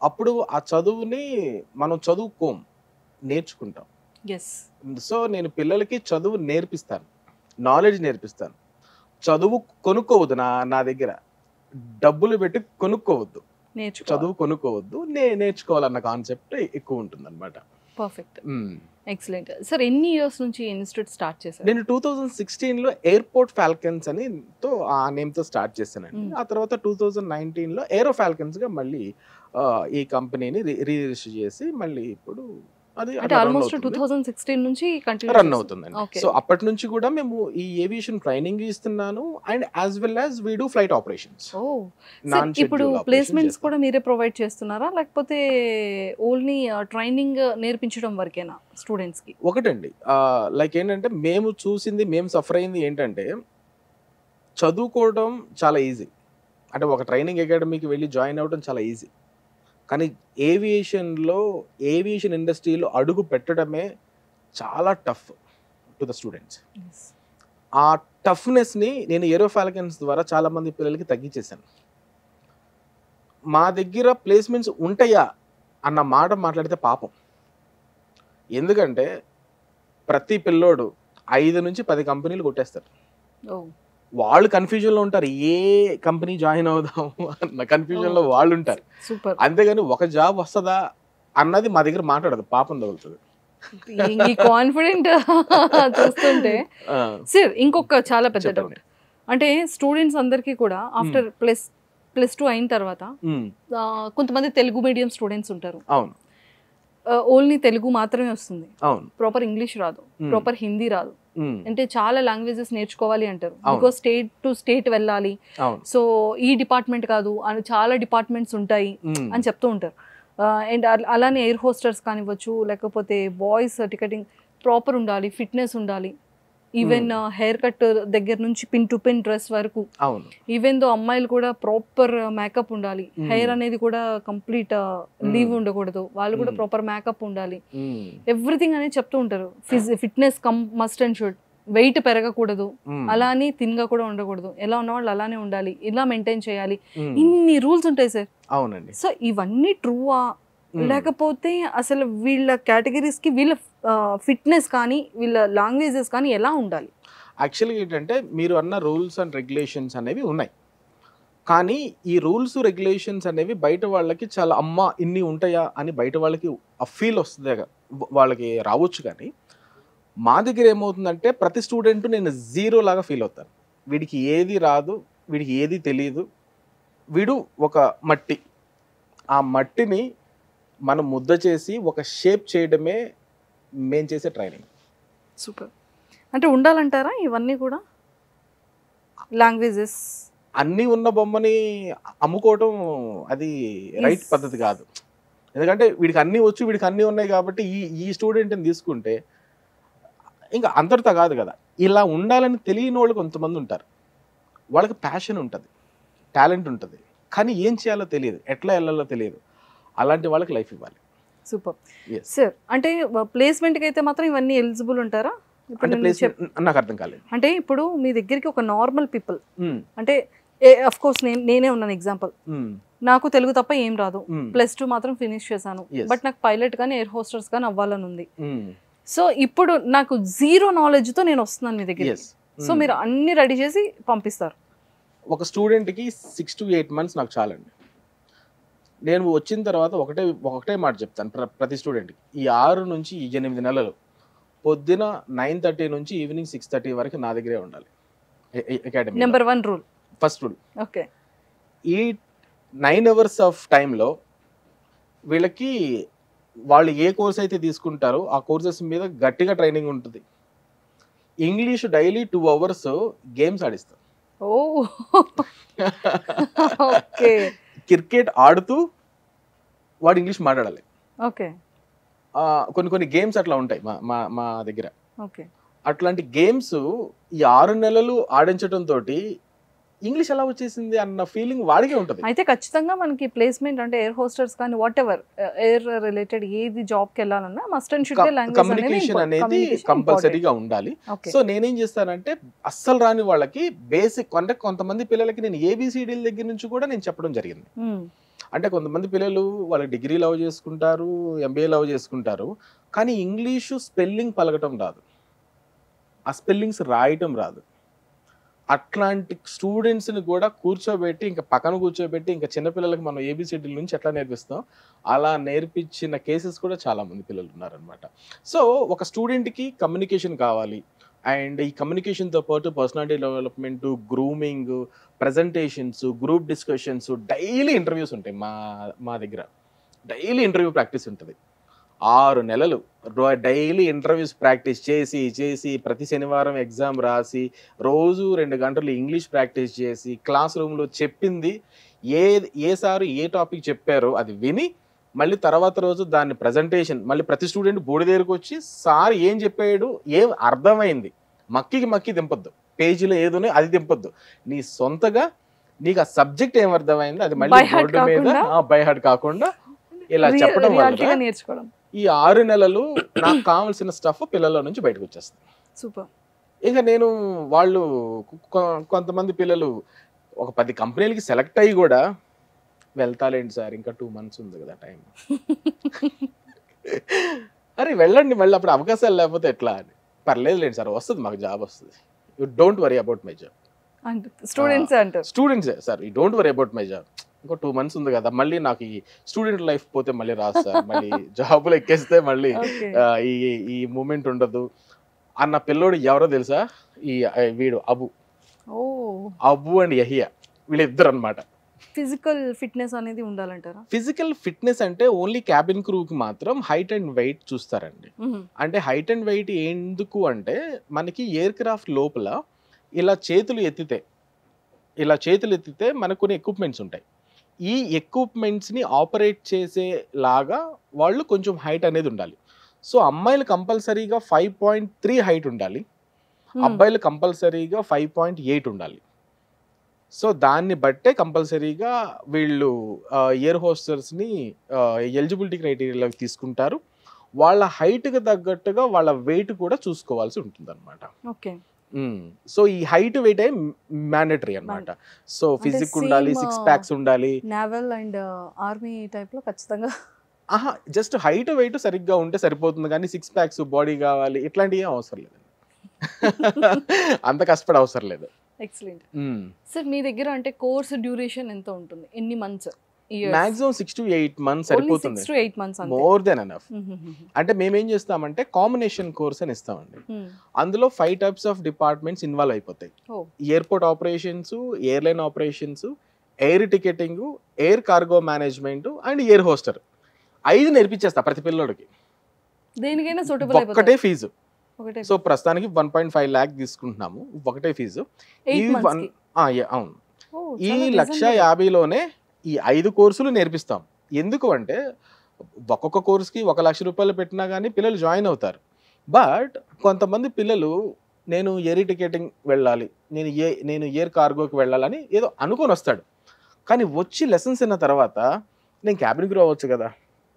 అప్పుడు ఆ చదువుని మనం చదువుకోం, నేర్చుకుంటాం. సో నేను పిల్లలకి చదువు నేర్పిస్తాను, నాలెడ్జ్ నేర్పిస్తాను. చదువు కొనుక్కోవద్దు, నా దగ్గర డబ్బులు పెట్టి కొనుక్కోవద్దు, చదువు కొనుక్కోవద్దు, నేర్చుకోవాలన్న కాన్సెప్ట్ ఎక్కువ ఉంటుంది అనమాట. Perfect, excellent. సార్ ఎన్ని ఇయర్స్ నుంచి ఇన్స్టిట్యూట్ స్టార్ట్ చేశారు? నేను 2016లో ఎయిర్పోర్ట్ ఫాల్కన్స్ అని ఆ నేమ్తో స్టార్ట్ చేశానండి. ఆ తర్వాత 2019లో ఏరో ఫాల్కన్స్ గా మళ్ళీ ఈ కంపెనీని రిజిస్టర్ చేసి మళ్ళీ ఇప్పుడు అది ఆల్మోస్ట్ 2016 నుంచి రన్ అవుతుందండి. సో అప్పటి నుంచి కూడా మేము ఈ ఏవియేషన్ ట్రైనింగ్ ఇస్తున్నాను and as well as we do flight operations. ఇప్పుడు ప్లేస్మెంట్స్ కూడా మీరే ప్రొవైడ్ చేస్తున్నారా, లేకపోతే ఓన్లీ ట్రైనింగ్ నేర్పించడం వరకేనా స్టూడెంట్స్ కి? ఒకటండి, లైక్ ఏంటంటే మేము చూసింది, మేము సఫర్ అయింది ఏంటంటే చదువుకోవడం చాలా ఈజీ, అంటే ఒక ట్రైనింగ్ అకాడమీకి వెళ్ళి జాయిన్ అవ్వడం చాలా ఈజీ. కానీ ఏవియేషన్ ఇండస్ట్రీలో అడుగు పెట్టడమే చాలా టఫ్ టు ద స్టూడెంట్స్. ఆ టఫ్నెస్ని నేను ఏరో ఫాల్కన్స్ ద్వారా చాలామంది పిల్లలకి తగ్గించేశాను. మా దగ్గర ప్లేస్మెంట్స్ ఉంటాయా అన్న మాట మాట్లాడితే పాపం. ఎందుకంటే ప్రతి పిల్లోడు 5 నుంచి 10 కంపెనీలు కొట్టేస్తారు. వాళ్ళు కన్ఫ్యూజన్లో ఉంటారు, ఏ కంపెనీ జాయిన్ అవుదాం అన్న కన్ఫ్యూజన్లో వాళ్ళు ఉంటారు. అంతేగాని ఒక జాబ్ వస్తుందా అన్నది మా దగ్గర మాట్లాడదు, పాపం తగులుతుంది. కాన్ఫిడెంట్ చూస్తుంటే. సార్ ఇంకొక చాలా పెద్ద డౌట్, అంటే స్టూడెంట్స్ అందరికీ కూడా ఆఫ్టర్ +2 అయిన తర్వాత కొంతమంది తెలుగు మీడియం స్టూడెంట్స్ ఉంటారు. అవును, ఓన్లీ తెలుగు మాత్రమే వస్తుంది, ప్రాపర్ ఇంగ్లీష్ రాదు, ప్రాపర్ హిందీ రాదు, అంటే చాలా లాంగ్వేజెస్ నేర్చుకోవాలి అంటారు. బికాస్ స్టేట్ టు స్టేట్ వెళ్ళాలి, సో ఈ డిపార్ట్మెంట్ కాదు అని చాలా డిపార్ట్మెంట్స్ ఉంటాయి అని చెప్తూ ఉంటారు. అండ్ అలానే ఎయిర్ హోస్టర్స్ కానివ్వచ్చు, లేకపోతే బాయ్స్ టికెటింగ్ ప్రాపర్ ఉండాలి, ఫిట్నెస్ ఉండాలి, ఈవెన్ హెయిర్ కట్ దగ్గర నుంచి పిన్ టు పిన్ డ్రెస్ వరకు. ఈవెన్ దో అమ్మాయిలు కూడా ప్రాపర్ మేకప్ ఉండాలి, హెయిర్ అనేది కూడా కంప్లీట్ లీవ్ ఉండకూడదు, వాళ్ళు కూడా ప్రాపర్ మేకప్ ఉండాలి, ఎవ్రీథింగ్ అనేది చెప్తూ ఉంటారు. Fitness must and should, weight పెరగకూడదు, అలానే తిన్గా కూడా ఉండకూడదు, ఎలా ఉన్నవాళ్ళు అలానే ఉండాలి, ఇలా మెయింటైన్ చేయాలి, ఇన్ని రూల్స్ ఉంటాయి సార్. అవునండి. సో ఇవన్నీ ట్రూవా, లేకపోతే అసలు వీళ్ళ కేటగిరీస్ కి వీళ్ళ ఫిట్నెస్ కానీ వీళ్ళ లాంగ్వేజెస్ కానీ ఎలా ఉండాలి? యాక్చువల్గా ఏంటంటే మీరు అన్న రూల్స్ అండ్ రెగ్యులేషన్స్ అనేవి ఉన్నాయి, కానీ ఈ రూల్స్ రెగ్యులేషన్స్ అనేవి బయట వాళ్ళకి చాలా అమ్మ ఇన్ని ఉంటాయా అని బయట వాళ్ళకి ఆ ఫీల్ వస్తుంది, వాళ్ళకి రావచ్చు. కానీ మా దగ్గర ఏమవుతుందంటే ప్రతి స్టూడెంట్ నేను జీరో లాగా ఫీల్ అవుతాను. వీడికి ఏది రాదు, వీడికి ఏది తెలియదు, వీడు ఒక మట్టి, ఆ మట్టిని మనం ముద్ద చేసి ఒక షేప్ చేయడమే మేము చేసే ట్రైనింగ్. సూపర్. అంటే ఉండాలంటారా ఇవన్నీ కూడా లాంగ్వేజెస్? అన్నీ ఉన్న బొమ్మని అమ్ముకోవడం అది రైట్ పద్ధతి కాదు. ఎందుకంటే వీడికి అన్నీ వచ్చు, వీడికి అన్నీ ఉన్నాయి కాబట్టి ఈ స్టూడెంట్ని తీసుకుంటే ఇంకా అంతటితో కాదు కదా. ఇలా ఉండాలని తెలియని వాళ్ళు కొంతమంది ఉంటారు, వాళ్ళకి ప్యాషన్ ఉంటుంది, టాలెంట్ ఉంటుంది, కానీ ఏం చేయాలో తెలియదు, ఎట్లా వెళ్ళాలో తెలియదు, అలాంటి వాళ్ళకి లైఫ్ ఇవ్వాలి. Super sir. అంటే ప్లేస్మెంట్కి అయితే మాత్రం ఇవన్నీ ఎలిజిబుల్ ఉంటారా? నాకు అర్థం కాలేదు. అంటే ఇప్పుడు మీ దగ్గరికి ఒక నార్మల్ పీపుల్, అంటే అఫ్ కోర్స్ నేనే ఉన్నాను ఎగ్జాంపుల్, నాకు తెలుగు తప్ప ఏం రాదు, +2 మాత్రం ఫినిష్ చేశాను, బట్ నాకు పైలట్ కానీ ఎయిర్ హోస్టర్స్ కానీ అవ్వాలని ఉంది. సో ఇప్పుడు నాకు జీరో నాలెడ్జ్ తో నేను వస్తున్నాను మీ దగ్గర, సో మీరు అన్ని రెడీ చేసి పంపిస్తారు. ఒక స్టూడెంట్కి 6 to 8 months నాకు చాలండి. నేను వచ్చిన తర్వాత ఒకటే మాట చెప్తాను ప్రతి స్టూడెంట్కి, ఈ 6 నుంచి 8 నెలలు పొద్దున 9:30 నుంచి ఈవినింగ్ 6:30 వరకు నా దగ్గరే ఉండాలి academy. Number 1 rule, first rule. Okay. ఈ 9 hours ఆఫ్ టైంలో వీళ్ళకి వాళ్ళు ఏ కోర్స్ అయితే తీసుకుంటారో ఆ కోర్సెస్ మీద గట్టిగా ట్రైనింగ్ ఉంటుంది. ఇంగ్లీష్ డైలీ 2 hours గేమ్స్ ఆడిస్తారు. ఓ ఓకే క్రికెట్ ఆడుతూ వాడు ఇంగ్లీష్ మాట్లాడాలి. ఓకే కొన్ని గేమ్స్ అట్లా ఉంటాయి మా దగ్గర. ఓకే అట్లాంటి గేమ్స్ ఈ 6 నెలలు ఆడించడం తోటి ఇంగ్లీష్ ఎలా వచ్చేసింది అన్న ఫీలింగ్ వాడికే ఉంటుంది. అయితే ఖచ్చితంగా మనకి ప్లేస్మెంట్ అంటే ఎయిర్ హోస్టర్స్ కానీ వాట్ ఎవర్ ఎయిర్ రిలేటెడ్ ఏది జాబ్కి వెళ్ళాలన్నా must and should be language communication అనేది కంపల్సరీగా ఉండాలి. సో నేనేం చేస్తానంటే అస్సలు రాని వాళ్ళకి బేసిక్ అంటే కొంతమంది పిల్లలకి నేను ఏబిసిడీల దగ్గర నుంచి కూడా నేను చెప్పడం జరిగింది. అంటే కొంతమంది పిల్లలు వాళ్ళ డిగ్రీ లవ్ చేసుకుంటారు, ఎంబీఏ లవ్ చేసుకుంటారు, కానీ ఇంగ్లీషు స్పెల్లింగ్ పలకటం రాదు, ఆ స్పెల్లింగ్స్ రాయటం రాదు. అట్లాంటి స్టూడెంట్స్ని కూడా కూర్చోబెట్టి ఇంకా పక్కన కూర్చోబెట్టి ఇంకా చిన్నపిల్లలకి మనం ఏబిసిడీల నుంచి ఎట్లా నేర్పిస్తాం అలా నేర్పించిన కేసెస్ కూడా చాలా మంది పిల్లలు ఉన్నారనమాట. సో ఒక స్టూడెంట్కి కమ్యూనికేషన్ కావాలి, అండ్ ఈ కమ్యూనికేషన్తో పాటు personality development, grooming, presentations, group discussions, daily interviews ఉంటాయి మా దగ్గర. డైలీ ఇంటర్వ్యూ ప్రాక్టీస్ ఉంటుంది. 6 నెలలు డైలీ ఇంటర్వ్యూస్ ప్రాక్టీస్ చేసి ప్రతి శనివారం ఎగ్జామ్ రాసి రోజు 2 గంటలు ఇంగ్లీష్ ప్రాక్టీస్ చేసి క్లాస్ రూమ్లో చెప్పింది ఏ సారు ఏ టాపిక్ చెప్పారో అది విని మళ్ళీ తర్వాత రోజు దాన్ని ప్రజెంటేషన్ మళ్ళీ ప్రతి స్టూడెంట్ బోర్డు దగ్గరకు వచ్చి సార్ ఏం చెప్పాడు, ఏం అర్థమైంది, మక్కి దింపొద్దు, పేజీలో ఏదో అది దింపొద్దు, నీ సొంతగా నీకు ఆ సబ్జెక్ట్ ఏం అర్థమైంది అది మళ్ళీ బోర్డు మీద బై హార్ట్ కాకుండా ఇలా చెప్పడం వల్ల నేర్చుకోవడం. ఈ 6 నెలలు నాకు కావాల్సిన స్టఫ్ పిల్లల నుంచి బయటకు వచ్చేస్తుంది. సూపర్. ఇంకా నేను వాళ్ళు కొంతమంది పిల్లలు ఒక 10 కంపెనీలకి సెలెక్ట్ అయ్యి కూడా వెళ్తాలేండి సార్ ఇంకా 2 months ఉంది కదా టైం. అరే వెళ్ళండి, మళ్ళీ అప్పుడు అవకాశాలు లేకపోతే ఎట్లా అని. పర్లేదులేండి సార్ వస్తుంది, మాకు జాబ్ వస్తుంది, you don't worry about my job. స్టూడెంట్సే sir, you don't worry about my job, ఇంకో 2 months ఉంది కదా, మళ్ళీ నాకు ఈ స్టూడెంట్ లైఫ్ పోతే మళ్ళీ రాదు సార్, మళ్ళీ జాబులు ఎక్కేస్తే మళ్ళీ ఈ మూమెంట్ ఉండదు అన్న పిల్లోడు ఎవరో తెలుసా? వీడు అబు అండ్ యహియా, వీళ్ళిద్దరు అనమాట. ఫిజికల్ ఫిట్నెస్ అనేది ఉండాలంటారా? ఫిజికల్ ఫిట్నెస్ అంటే ఓన్లీ క్యాబిన్ క్రూకి మాత్రం హైట్ అండ్ వెయిట్ చూస్తారండి. అంటే హైట్ అండ్ వెయిట్ ఎందుకు అంటే మనకి ఎయిర్ క్రాఫ్ట్ లోపల ఇలా చేతులు ఎత్తితే మనకు కొన్ని ఎక్విప్మెంట్స్ ఉంటాయి. ఈ ఎక్విప్మెంట్స్ని ఆపరేట్ చేసేలాగా వాళ్ళు కొంచెం హైట్ అనేది ఉండాలి. సో అమ్మాయిలు కంపల్సరీగా 5.3 హైట్ ఉండాలి, అబ్బాయిలు కంపల్సరీగా 5.8 ఉండాలి. సో దాన్ని బట్టే కంపల్సరీగా వీళ్ళు ఎయిర్ హోస్టర్స్ని ఎలిజిబిలిటీ క్రైటీరియాలోకి తీసుకుంటారు. వాళ్ళ హైట్కి తగ్గట్టుగా వాళ్ళ వెయిట్ కూడా చూసుకోవాల్సి ఉంటుంది అనమాట. ఓకే. సో ఈ హైట్ వెయిట్ మ్యాండేటరీ అన్నమాట. సో ఫిజిక్ ఉండాలి, 6 packs ఉండాలి. నేవల్ అండ్ ఆర్మీ టైప్ లో ఖచ్చితంగా జస్ట్ హైట్ వెయిట్ సరిగ్గా ఉంటే సరిపోతుంది, కానీ 6 packs బాడీ కావాలి ఇట్లాంటివి అవసరం లేదు, అంత కష్టపడే అవసరం లేదు. ఎక్సలెంట్. సార్ మీ దగ్గర అంటే కోర్స్ డ్యూరేషన్ ఎంత ఉంటుంది, ఎన్ని మంత్స్? మాక్సిమం 6 to 8 months సరిపోతుంది, 6 to 8 months more than enough. అంటే మేమేం చేస్తామంటే కాంబినేషన్ కోర్స్ అని ఇస్తామండి. అందులో 5 types ఆఫ్ డిపార్ట్మెంట్స్ ఇన్వాల్వ్ అయిపోతాయి. Airport operations, airline operations, air ticketing, air cargo management and air హోస్టర్. 5 నేర్పించేస్తా ప్రతి పిల్లోడికి. దేనికైనా సూటబుల్ అయిపోతుంది. ఒకటే ఫీజు. సో ప్రస్తుతానికి 1.5 lakh తీసుకుంటున్నాము, ఒకటే ఫీజు. అవును, ఈ 1,50,000లోనే ఈ 5 కోర్సులు నేర్పిస్తాం. ఎందుకు అంటే ఒక్కొక్క కోర్సుకి 1,00,000 రూపాయలు పెట్టినా కానీ పిల్లలు జాయిన్ అవుతారు. బట్ కొంతమంది పిల్లలు నేను ఎయిర్ టికెటింగ్ వెళ్ళాలి, నేను ఎయిర్ కార్గోకి వెళ్ళాలని ఏదో అనుకొని వస్తాడు. కానీ వచ్చి లెసన్స్ అయిన తర్వాత నేను క్యాబిన్ క్రూ అవ్వచ్చు కదా,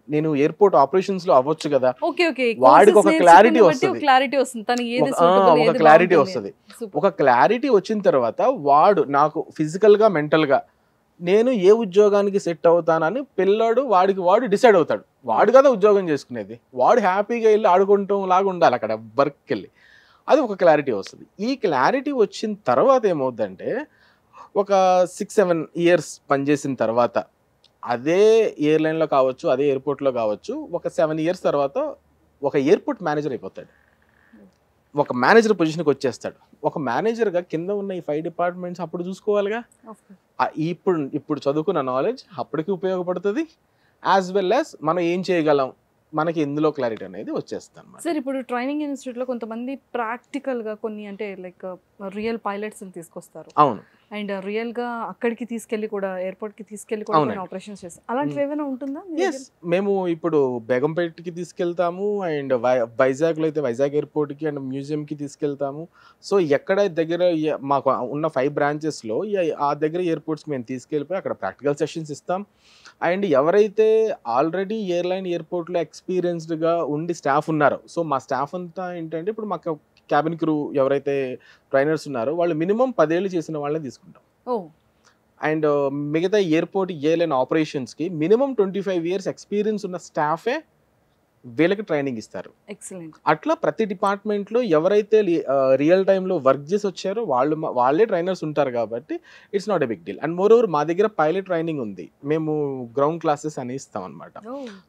నేను ఎయిర్పోర్ట్ ఆపరేషన్స్ లో అవ్వచ్చు కదా, వాడికి ఒక క్లారిటీ వస్తుంది. ఒక క్లారిటీ వచ్చిన తర్వాత వాడు నాకు ఫిజికల్ గా మెంటల్ గా నేను ఏ ఉద్యోగానికి సెట్ అవుతానని పిల్లాడు వాడు డిసైడ్ అవుతాడు. వాడు కదా ఉద్యోగం చేసుకునేది, వాడు హ్యాపీగా వెళ్ళి ఆడుకుంటాం లాగా ఉండాలి అక్కడ వర్క్కి వెళ్ళి. అది ఒక క్లారిటీ వస్తుంది. ఈ క్లారిటీ వచ్చిన తర్వాత ఏమవుద్దంటే ఒక 6-7 years పనిచేసిన తర్వాత అదే ఎయిర్లైన్లో కావచ్చు, అదే ఎయిర్పోర్ట్లో కావచ్చు, ఒక 7 years తర్వాత ఒక ఎయిర్పోర్ట్ మేనేజర్ అయిపోతాడు, ఒక మేనేజర్ పొజిషన్కి వచ్చేస్తాడు. ఒక మేనేజర్గా కింద ఉన్న ఈ 5 డిపార్ట్మెంట్స్ అప్పుడు చూసుకోవాలిగా. ఇప్పుడు చదువుకున్న నాలెడ్జ్ అప్పటికి ఉపయోగపడుతుంది, యాజ్ వెల్ యాజ్ మనం ఏం చేయగలం మనకి ఇందులో క్లారిటీ అనేది వచ్చేస్తుంది అనమాట. సార్ ఇప్పుడు ట్రైనింగ్ ఇన్స్టిట్యూట్లో కొంతమంది ప్రాక్టికల్గా కొన్ని అంటే లైక్ రియల్ పైలట్స్ని తీసుకొస్తారు. అవును. అండ్ రియల్గా అక్కడికి తీసుకెళ్ళి కూడా ఎయిర్పోర్ట్కి తీసుకెళ్ళి కూడా కొన్ని ఆపరేషన్స్ చేస్తారు. అలాంటివి ఏమైనా ఉంటుందా? ఎస్, మేము ఇప్పుడు బేగంపేట్కి తీసుకెళ్తాము, అండ్ వైజాగ్లో అయితే వైజాగ్ ఎయిర్పోర్ట్కి అండ్ మ్యూజియంకి తీసుకెళ్తాము. సో ఎక్కడ దగ్గర మాకు ఉన్న 5 బ్రాంచెస్లో ఆ దగ్గర ఎయిర్పోర్ట్స్కి మేము తీసుకెళ్ళిపోయి అక్కడ ప్రాక్టికల్ సెషన్స్ ఇస్తాం. అండ్ ఎవరైతే ఆల్రెడీ ఎయిర్లైన్ ఎయిర్పోర్ట్లో ఎక్స్పీరియన్స్డ్గా ఉండి స్టాఫ్ ఉన్నారో, సో మా స్టాఫ్ అంతా ఏంటంటే ఇప్పుడు మాకు క్యాబిన్ క్రూ ఎవరైతే ట్రైనర్స్ ఉన్నారో వాళ్ళు మినిమం 10 ఏళ్ళు చేసిన వాళ్ళని తీసుకుంటాం. అండ్ మిగతా ఎయిర్పోర్ట్ ఎయిర్లైన్ ఆపరేషన్స్కి మినిమం 25 ఇయర్స్ ఎక్స్పీరియన్స్ ఉన్న స్టాఫే వీళ్ళకి ట్రైనింగ్ ఇస్తారు. ఎక్సలెంట్. అట్లా ప్రతి డిపార్ట్మెంట్లో ఎవరైతే రియల్ టైంలో వర్క్ చేసి వచ్చారో వాళ్ళే ట్రైనర్స్ ఉంటారు కాబట్టి it's not a big deal. And moreover మా దగ్గర పైలట్ ట్రైనింగ్ ఉంది, మేము గ్రౌండ్ క్లాసెస్ అని ఇస్తాం అనమాట.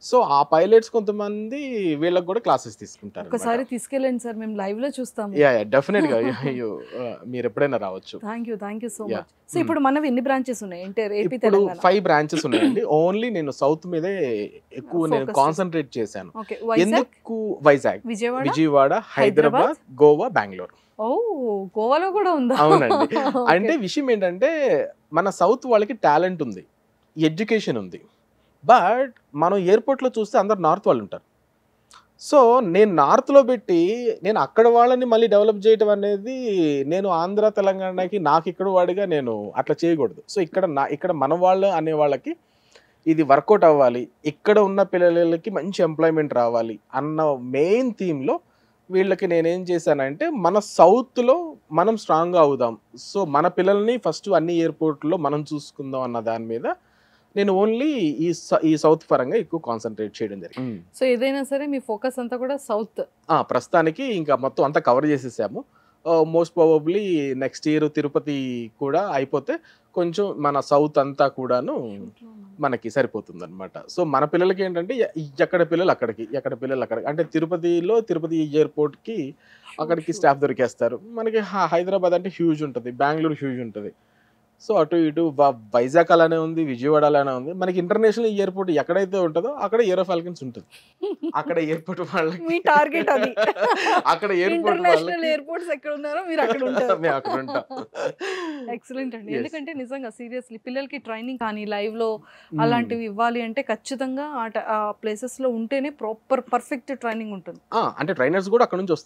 సో ఆ పైలట్స్ కొంతమంది వీళ్ళకి కూడా క్లాసెస్ తీసుకుంటారు. ఒకసారి తీసుకెళ్ళండి సార్, మేము లైవ్ లో చూస్తాము. యా డెఫినెట్ గా మీరు ఎప్పుడైనా రావచ్చు. Thank you so much. So ఇప్పుడు మనవి ఎన్ని బ్రాంచెస్ ఉన్నాయి? ఇప్పుడు 5 బ్రాంచెస్ ఉన్నాయండి. ఓన్లీ నేను సౌత్ మీదే ఎక్కువ నేను కాన్సన్ట్రేట్ చేశాను. ఎందుకు? వైజాగ్, విజయవాడ, హైదరాబాద్, గోవా, బెంగళూరు. గోవాలో కూడా ఉందా? అవునండి. అంటే విషయం ఏంటంటే మన సౌత్ వాళ్ళకి టాలెంట్ ఉంది, ఎడ్యుకేషన్ ఉంది, బట్ మనం ఎయిర్పోర్ట్లో చూస్తే అందరు నార్త్ వాళ్ళు ఉంటారు. సో నేను నార్త్లో పెట్టి నేను అక్కడ వాళ్ళని మళ్ళీ డెవలప్ చేయడం అనేది నేను ఆంధ్ర తెలంగాణకి నాకు ఇక్కడ వాడిగా నేను అట్లా చేయకూడదు. సో ఇక్కడ మన వాళ్ళు అనే వాళ్ళకి ఇది వర్కౌట్ అవ్వాలి, ఇక్కడ ఉన్న పిల్లలకి మంచి ఎంప్లాయ్మెంట్ రావాలి అన్న మెయిన్ థీమ్లో వీళ్ళకి నేనేం చేశానంటే మన సౌత్లో మనం స్ట్రాంగ్గా అవుదాం, సో మన పిల్లల్ని ఫస్ట్ అన్ని ఎయిర్పోర్ట్లో మనం చూసుకుందాం అన్న దాని మీద నేను ఓన్లీ ఈ సౌత్ పరంగా ఎక్కువ కాన్సన్ట్రేట్ చేయడం జరిగింది. సో ఏదైనా సరే మీ ఫోకస్ అంతా కూడా సౌత్. ప్రస్తుతానికి ఇంకా మొత్తం అంతా కవర్ చేసేసాము. Most probably next year Tirupati కూడా అయిపోతే కొంచెం మన సౌత్ అంతా కూడాను మనకి సరిపోతుంది అనమాట. సో మన పిల్లలకి ఏంటంటే ఎక్కడ పిల్లలు అక్కడికి, ఎక్కడ పిల్లలు అక్కడికి, అంటే తిరుపతి ఎయిర్పోర్ట్కి అక్కడికి స్టాఫ్ దొరికేస్తారు. మనకి హైదరాబాద్ అంటే హ్యూజ్ ఉంటుంది, బెంగళూరు హ్యూజ్ ఉంటుంది. సో అటు ఇటు వైజాగ్ అలానే ఉంది, విజయవాడ అలానే ఉంది. మనకి ఇంటర్నేషనల్ ఎయిర్పోర్ట్ ఎక్కడైతే ఉంటుందో అక్కడ ఏరో ఫాల్కన్స్ ఉంటుంది. అక్కడ ఎయిర్పోర్ట్ వాళ్ళకి మీ టార్గెట్ అది. అక్కడ ఎయిర్పోర్ట్ ఇంటర్నేషనల్ ఎయిర్పోర్ట్స్ ఎక్కడ ఉన్నారో మీరు అక్కడ ఉంటారు. మేము అక్కడ ఉంటాం. ఎక్సలెంట్ అండి. ఎందుకంటే నిజంగా సీరియస్లీ పిల్లలకి ట్రైనింగ్ కానీ లైవ్ లో అలాంటివి ఇవ్వాలి అంటే ఖచ్చితంగా ఆ ప్లేసెస్ లో ఉంటేనే ప్రాపర్ పర్ఫెక్ట్ ట్రైనింగ్ ఉంటుంది. అంటే ట్రైనర్స్ కూడా అక్కడ నుంచి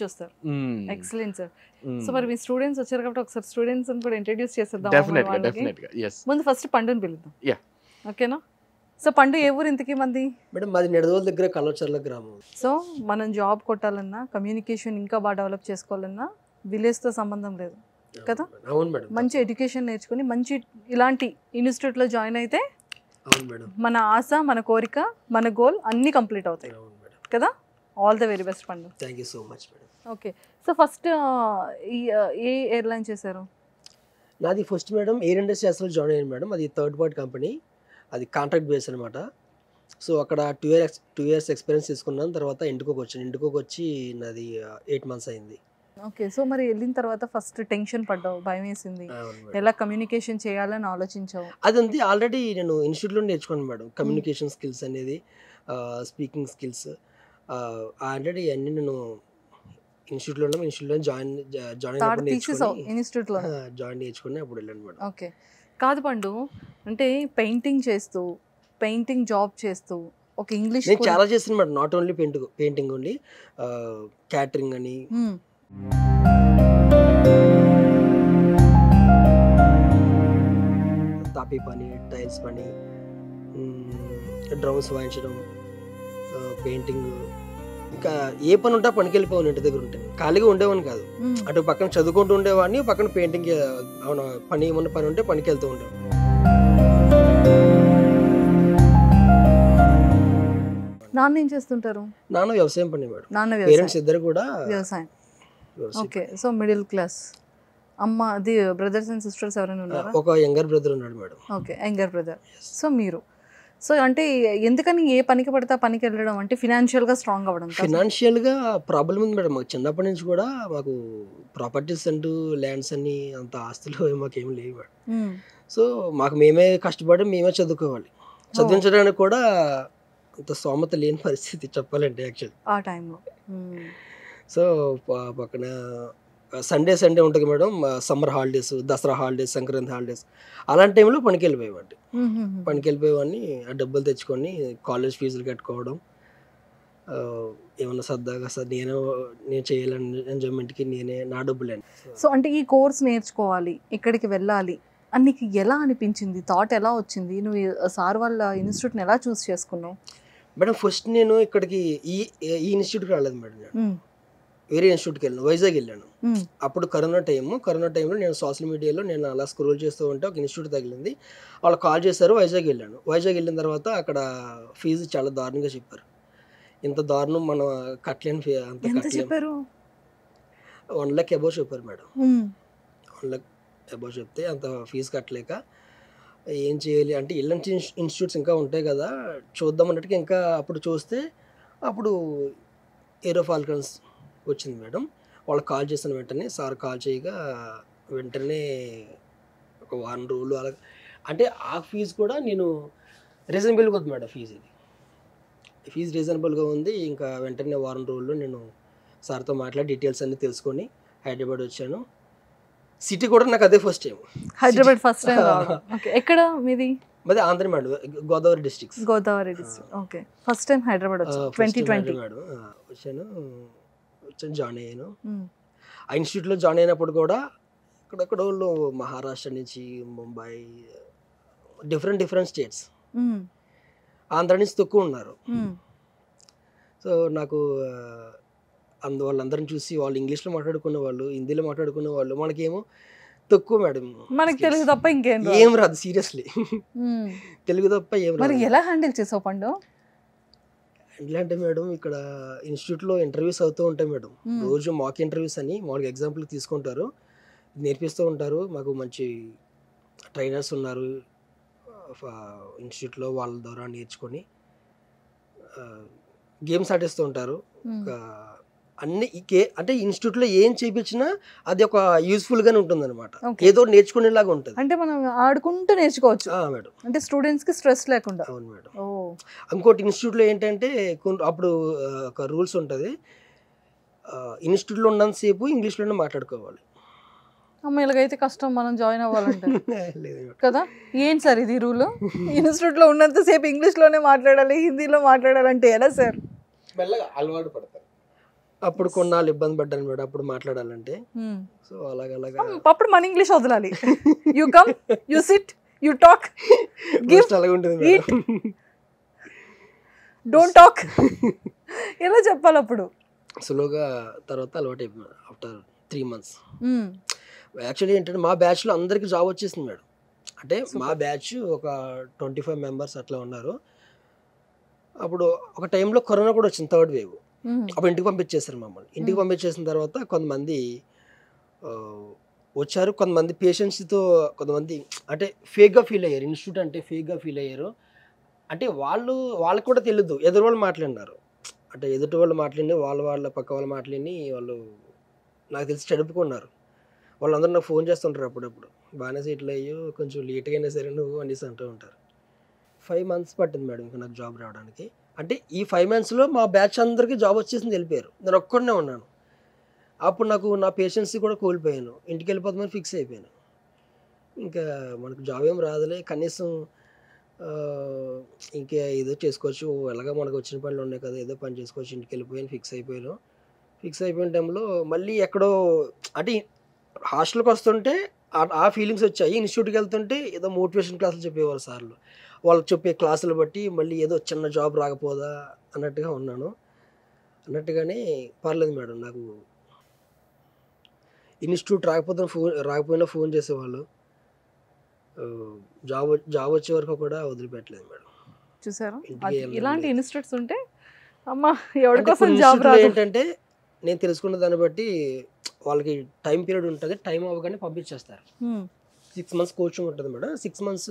వస్తారు. Excellent sir. సో మరి మీ స్టూడెంట్స్ వచ్చారు కాబట్టి ఒకసారి స్టూడెంట్స్ కూడా ఇంట్రడ్యూస్ చేసేద్దాం. ముందు ఫస్ట్ పండుని పిలుద్దాం, ఓకేనా? సో పండు ఏ ఊరు ఇంతకీ మంది? మేడం మాది నెడదోల్ దగ్గర కలవచర్ల గ్రామం. సో మనం జాబ్ కొట్టాలన్నా, కమ్యూనికేషన్ ఇంకా బాగా డెవలప్ చేసుకోవాలన్నా విలేజ్తో సంబంధం లేదు కదా? అవును మేడం. మంచి ఎడ్యుకేషన్ నేర్చుకుని మంచి ఇలాంటి ఇన్స్టిట్యూట్లో జాయిన్ అయితే అవును మేడం మన ఆశ, మన కోరిక, మన గోల్ అన్నీ కంప్లీట్ అవుతాయి కదా? ఆల్ ద వెరీ బెస్ట్ పండు. Thank you so much madam. Okay, so first A airline చేశారు? నాది ఫస్ట్ మేడం ఎయిర్ ఇండస్ట్రీస్లో జాయిన్ అయ్యాను మేడం. అది థర్డ్ పార్టీ కంపెనీ, అది కాంట్రాక్ట్ బేస్ అనమాట. సో అక్కడ 2 years ఎక్స్పీరియన్స్ తీసుకున్నాను. తర్వాత ఇంటికి వచ్చి నాది 8 months అయింది. ఓకే, సో మరి వెళ్ళిన తర్వాత ఫస్ట్ టెన్షన్ పడ్డావు, భయం వేసింది, ఎలా కమ్యూనికేషన్ చేయాలని ఆలోచించావు? అదంతా ఆల్రెడీ నేను ఇన్స్టిట్యూట్లో నేర్చుకున్నాను మేడం. కమ్యూనికేషన్ స్కిల్స్ అనేది, స్పీకింగ్ స్కిల్స్ ఆల్రెడీ అన్నీ నేను ఇన్స్టిట్యూట్లో జాయిన్ నేర్చుకుని అప్పుడు వెళ్ళాను మేడం. ఓకే, కాదు పండు, అంటే పెయింటింగ్ జాబ్ చేస్తూ ఒక ఇంగ్లీష్ నేను చాలా చేస్తాను madam. Not only painting only, catering అని, తాపీ పని, టైల్స్ పని, డ్రమ్స్ వాయించడం, పెయింటింగ్, ఇంకా ఏ పని ఉంటే పనికి వెళ్ళిపోవాలి. ఇంటి దగ్గర ఉంటే ఖాళీగా ఉండేవాడిని కాదు. అటు పక్కన చదువుకుంటూ ఉండేవాడిని, పక్కన పెయింటింగ్ పని ఏమన్నా పని ఉంటే పనికి వెళ్తూ ఉండేవాడిని. నాన్న ఏం చేస్తుంటారు? నాన్న వ్యవసాయం పని మేడం. పేరెంట్స్ ఇద్దరు కూడా వ్యవసాయం. Okay, so middle class. అమ్మ అది బ్రదర్స్ అండ్ సిస్టర్స్ ఎవరైనా ఉన్నారా? ఒక యంగర్ బ్రదర్ ఉన్నాడు madam. Okay, younger brother. So మీరు అంటే ఎందుకని ఏ పనికి పడితే పనికి వెళ్ళడం అంటే ఫినాన్షియల్గా స్ట్రాంగ్ అవ్వడం? ఫినాన్షియల్గా ప్రాబ్లం ఉంది మేడం. మాకు చిన్నప్పటి నుంచి కూడా మాకు ప్రాపర్టీస్ అంటూ ల్యాండ్స్ అన్ని అంత ఆస్తులు మాకేం లేవు మేడం. సో మాకు మేమే కష్టపడి మేమే చదువుకోవాలి. చదివించడానికి కూడా అంత స్తోమత లేని పరిస్థితి చెప్పాలంటే యాక్చువల్. ఆ టైంలో. సో పక్కన సండే ఉంటుంది madam, summer holidays, Dasara holidays, Sankranti holidays, అలాంటి టైంలో పనికి వెళ్ళిపోయేవాడిని. పనికి వెళ్ళిపోయేవాడిని, ఆ డబ్బులు తెచ్చుకొని కాలేజ్ ఫీజులు కట్టుకోవడం, ఏమన్నా సరదాగా నేను చేయాలని ఎంజాయ్మెంట్కి నేనే నా డబ్బులేండి. సో అంటే ఈ కోర్స్ నేర్చుకోవాలి, ఇక్కడికి వెళ్ళాలి అని నీకు ఎలా అనిపించింది? థాట్ ఎలా వచ్చింది? నువ్వు సార్ వాళ్ళ ఇన్స్టిట్యూట్ని ఎలా చూస్ చేసుకున్నావు? మేడం ఫస్ట్ నేను ఇక్కడికి ఈ ఇన్స్టిట్యూట్కి రాలేదు మేడం. నేను వేరే ఇన్స్టిట్యూట్కి వెళ్ళాను, వైజాగ్ వెళ్ళాను. అప్పుడు కరోనా టైంలో నేను సోషల్ మీడియాలో నేను అలా స్క్రోల్ చేస్తూ ఉంటే ఒక ఇన్స్టిట్యూట్ తగిలింది. వాళ్ళు కాల్ చేశారు, వైజాగ్ వెళ్ళాను. వైజాగ్ వెళ్ళిన తర్వాత అక్కడ ఫీజు చాలా దారుణంగా చెప్పారు. ఇంత దారుణం మనం కట్టలేని అంత చెప్పారు. 1 lakh అబౌవ్ చెప్పారు మేడం. 1 lakh అబౌవ్ చెప్తే అంత ఫీజు కట్టలేక ఏం చేయాలి అంటే ఇలాంటి ఇన్స్టిట్యూట్స్ ఇంకా ఉంటాయి కదా చూద్దాం అన్నట్టుగా, ఇంకా అప్పుడు చూస్తే అప్పుడు ఏరో ఫాల్కన్స్ వచ్చింది మేడం. వాళ్ళు కాల్ చేసిన వెంటనే సార్ కాల్ చేయగా వెంటనే ఒక 1 రోజులు అలా, అంటే ఆ ఫీజు కూడా నేను రీజనబుల్గా ఉంది మేడం. ఫీజు రీజనబుల్గా ఉంది. ఇంకా వెంటనే 1 రోజుల్లో నేను సార్తో మాట్లాడి డీటెయిల్స్ అన్నీ తెలుసుకొని హైదరాబాద్ వచ్చాను. సిటీ కూడా నాకు అదే first time. Hyderabad first time. ఎక్కడ మీది? మాది Andhra madam, Godavari district. Okay. First time Hyderabad వచ్చాను 2020 మేడం. వచ్చాను జాయిన్ అయ్యాను. ఆ ఇన్స్టిట్యూట్లో జాయిన్ అయినప్పుడు కూడా ఇక్కడెక్కడ వాళ్ళు మహారాష్ట్ర నుంచి, ముంబై, డిఫరెంట్ స్టేట్స్, ఆంధ్ర నుంచి తక్కువ ఉన్నారు. సో నాకు వాళ్ళందరిని చూసి వాళ్ళు ఇంగ్లీష్లో మాట్లాడుకునే వాళ్ళు, హిందీలో మాట్లాడుకునే వాళ్ళు, మనకేమో తక్కువ మేడం. మనకి తెలుగు తప్ప ఏం రాదు, సీరియస్లీ తెలుగు తప్ప ఏం రాదు. ఎలా హ్యాండిల్ చేసావు పండు? ఎట్లా అంటే మేడం ఇక్కడ ఇన్స్టిట్యూట్లో ఇంటర్వ్యూస్ అవుతూ ఉంటాయి మేడం. రోజు మాక్ ఇంటర్వ్యూస్ అని మామూలుగా ఎగ్జాంపుల్ తీసుకుంటారు, నేర్పిస్తూ ఉంటారు. మాకు మంచి ట్రైనర్స్ ఉన్నారు ఇన్స్టిట్యూట్లో, వాళ్ళ ద్వారా నేర్చుకొని గేమ్స్ ఆడిస్తూ ఉంటారు. అన్ని అంటే ఇన్స్టిట్యూట్లో ఏం చేయించినా అది ఒక యూస్ఫుల్గానే ఉంటుంది అనమాట, ఏదో నేర్చుకునేలాగా ఉంటుంది. అంటే మనం ఆడుకుంటూ నేర్చుకోవచ్చు మేడం, అంటే స్టూడెంట్స్కి స్ట్రెస్ లేకుండా. అవును మేడం. ఇంకోటి ఇన్స్టిట్యూట్లో ఏంటంటే అప్పుడు ఒక రూల్స్ ఉంటుంది, ఇన్స్టిట్యూట్లో ఉన్నంతసేపు ఇంగ్లీష్లోనే మాట్లాడుకోవాలి. అమ్మాయిలకైతే కష్టం మనం జాయిన్ అవ్వాలంటే కదా. ఏంటి సార్ ఇది రూల్? ఇన్స్టిట్యూట్లో ఉన్నంతసేపు ఇంగ్లీష్లోనే మాట్లాడాలి, హిందీలో మాట్లాడాలంటే ఎలా సార్? మెల్లగా అలవాటు పడతారు. అప్పుడు కొన్నాళ్ళు ఇబ్బంది పడ్డాను మేడం అప్పుడు మాట్లాడాలంటే. సో అలాగా అప్పుడు మన ఇంగ్లీష్ వదలాలి. You come, you SIT, you talk, give, అలాగే ఉంటుంది, డోంట్ టాక్, ఎలా చెప్పాలి అప్పుడు? స్లోగా తర్వాత అలవాటు అయిపోయింది ఆఫ్టర్ 3 months. యాక్చువల్లీ ఏంటంటే మా బ్యాచ్లో అందరికీ జాబ్ వచ్చేసింది మేడం. అంటే మా బ్యాచ్ ఒక 25 members అట్లా ఉన్నారు. అప్పుడు ఒక టైంలో కరోనా కూడా వచ్చింది, 3rd wave. అప్పుడు ఇంటికి పంపించేశారు మమ్మల్ని. ఇంటికి పంపించేసిన తర్వాత కొంతమంది వచ్చారు, కొంతమంది పేషెంట్స్తో, కొంతమంది అంటే ఫేక్గా ఫీల్ అయ్యారు. ఇన్స్టిట్యూట్ అంటే ఫేక్గా ఫీల్ అయ్యారు. అంటే వాళ్ళకు కూడా తెలియదు, ఎదురు వాళ్ళు మాట్లాడినారు. అంటే ఎదుటి వాళ్ళు మాట్లాడి వాళ్ళ పక్క వాళ్ళు మాట్లాడి వాళ్ళు నాకు తెలిసి చెడుపుకున్నారు. వాళ్ళందరూ నాకు ఫోన్ చేస్తుంటారు అప్పుడప్పుడు, బాగానే సెటిల్ అయ్యో కొంచెం లేట్గా అయినా సరే నువ్వు అనేసి అంటూ ఉంటారు. 5 months పట్టింది మేడం ఇంకా నాకు జాబ్ రావడానికి. అంటే ఈ 5 monthsలో మా బ్యాచ్ అందరికీ జాబ్ వచ్చేసింది, వెళ్ళిపోయారు. నేను ఒక్కడనే ఉన్నాను. అప్పుడు నాకు నా పేషెన్సీ కూడా కోల్పోయాను, ఇంటికి వెళ్ళిపోతామని ఫిక్స్ అయిపోయాను. ఇంకా మనకు జాబ్ ఏం రాదులే, కనీసం ఇంకా ఏదో చేసుకోవచ్చు, ఎలాగ మనకు వచ్చిన పనులు ఉన్నాయి కదా, ఏదో పని చేసుకోవచ్చు, ఇంటికి వెళ్ళిపోయాను. ఫిక్స్ అయిపోయిన టైంలో మళ్ళీ ఎక్కడో అంటే హాస్టల్కి వస్తుంటే ఆ ఫీలింగ్స్ వచ్చాయి. ఇన్స్టిట్యూట్కి వెళ్తుంటే ఏదో మోటివేషన్ క్లాసులు చెప్పేవారు సార్లు, వాళ్ళు చెప్పే క్లాసులు బట్టి మళ్ళీ ఏదో చిన్న జాబ్ రాకపోదా అన్నట్టుగా ఉన్నాను. అన్నట్టుగానే పర్లేదు మేడం, నాకు ఇన్స్టిట్యూట్ రాకపోయినా ఫోన్ చేసేవాళ్ళు, జాబ్ వచ్చే వరకు కూడా వదిలిపెట్టలేదు మేడం. చూసారా ఇలాంటి ఇన్స్టిట్యూట్స్ ఉంటే అమ్మా ఎవరి కోసం జాబ్ రాదు. ఏంటంటే నేను తెలుసుకున్న దాన్ని బట్టి వాళ్ళకి టైం పీరియడ్ ఉంటుంది, టైం అవ్వగానే పంపించేస్తారు. 6 months కోచింగ్ ఉంటుంది మేడం, 6 months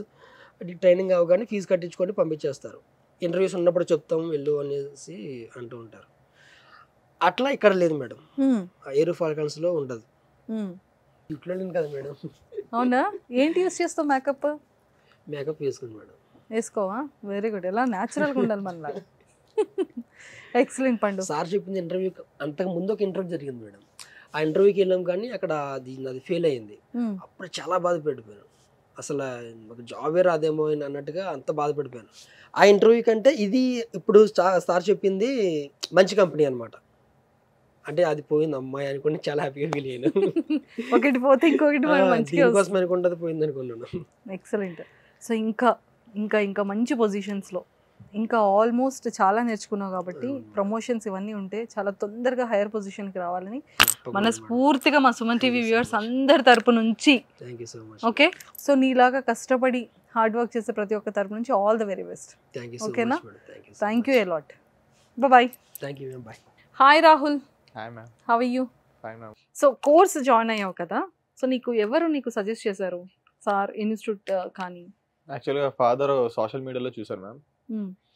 ట్రైనింగ్ అవ్వగానే ఫీజు కట్టించుకొని పంపించేస్తారు. ఇంటర్వ్యూస్ ఉన్నప్పుడు చెప్తాం వెళ్ళు అనేసి అంటూ ఉంటారు. అట్లా ఇక్కడ లేదు మేడం, ఏరో ఫాల్కన్స్లో ఉండదు. ఇట్లా లేదు కదా మేడం. అవునా? ఏంటి యూస్ చేస్తావు? మేకప్ వేసుకుని మేడం. వేసుకోవా? Very good. ఎలా న్యాచురల్గా ఉండాలి మనలా. ఎక్సలెంట్ పండు. సార్ చెప్పింది ఇంటర్వ్యూ అంతకు ముందు ఒక ఇంటర్వ్యూ జరిగింది మేడం. ఆ ఇంటర్వ్యూకి వెళ్ళాం కానీ అక్కడ అది ఫెయిల్ అయ్యింది. అప్పుడు చాలా బాధపడిపోయాను. అసలు మాకు జాబే రాదేమో అని అన్నట్టుగా అంత బాధపడిపోయాను. ఆ ఇంటర్వ్యూ కంటే ఇది ఇప్పుడు సార్ చెప్పింది మంచి కంపెనీ అనమాట. అంటే అది పోయింది అమ్మాయి అనుకుని చాలా హ్యాపీగా ఫీల్ అయ్యాను. ఒకటి పోతే ఇంకొకటి దీనికోసం అనుకుంటే పోయింది అనుకున్నాను. ఎక్సలెంట్. సో ఇంకా ఇంకా ఇంకా మంచి పొజిషన్స్లో ఇంకా ఆల్మోస్ట్ చాలా నేర్చుకున్నావు కాబట్టి ప్రమోషన్స్ ఇవన్నీ ఉంటే చాలా తొందరగా హైయర్ పొజిషన్కి రావాలని మనస్ఫూర్తిగా మా సుమన్ టీవీ వ్యూవర్స్ అందరి తరపు నుంచి. ఓకే, సో నీలాగా కష్టపడి హార్డ్ వర్క్ చేసే ప్రతి ఒక్క తరపు నుంచి ఆల్ ద వెరీ బెస్ట్. ఓకేనా? Thank you a lot. Bye. Hi Rahul. Hi ma'am. How are you? Fine ma'am. So course join అయ్యావు కదా, సో ఎవరు నీకు సజెస్ట్ చేశారు? సార్, ఇన్స్టిట్యూట్ కానీ? యాక్చువల్గా ఫాదర్ సోషల్ మీడియాలో చూశారు మ్యామ్.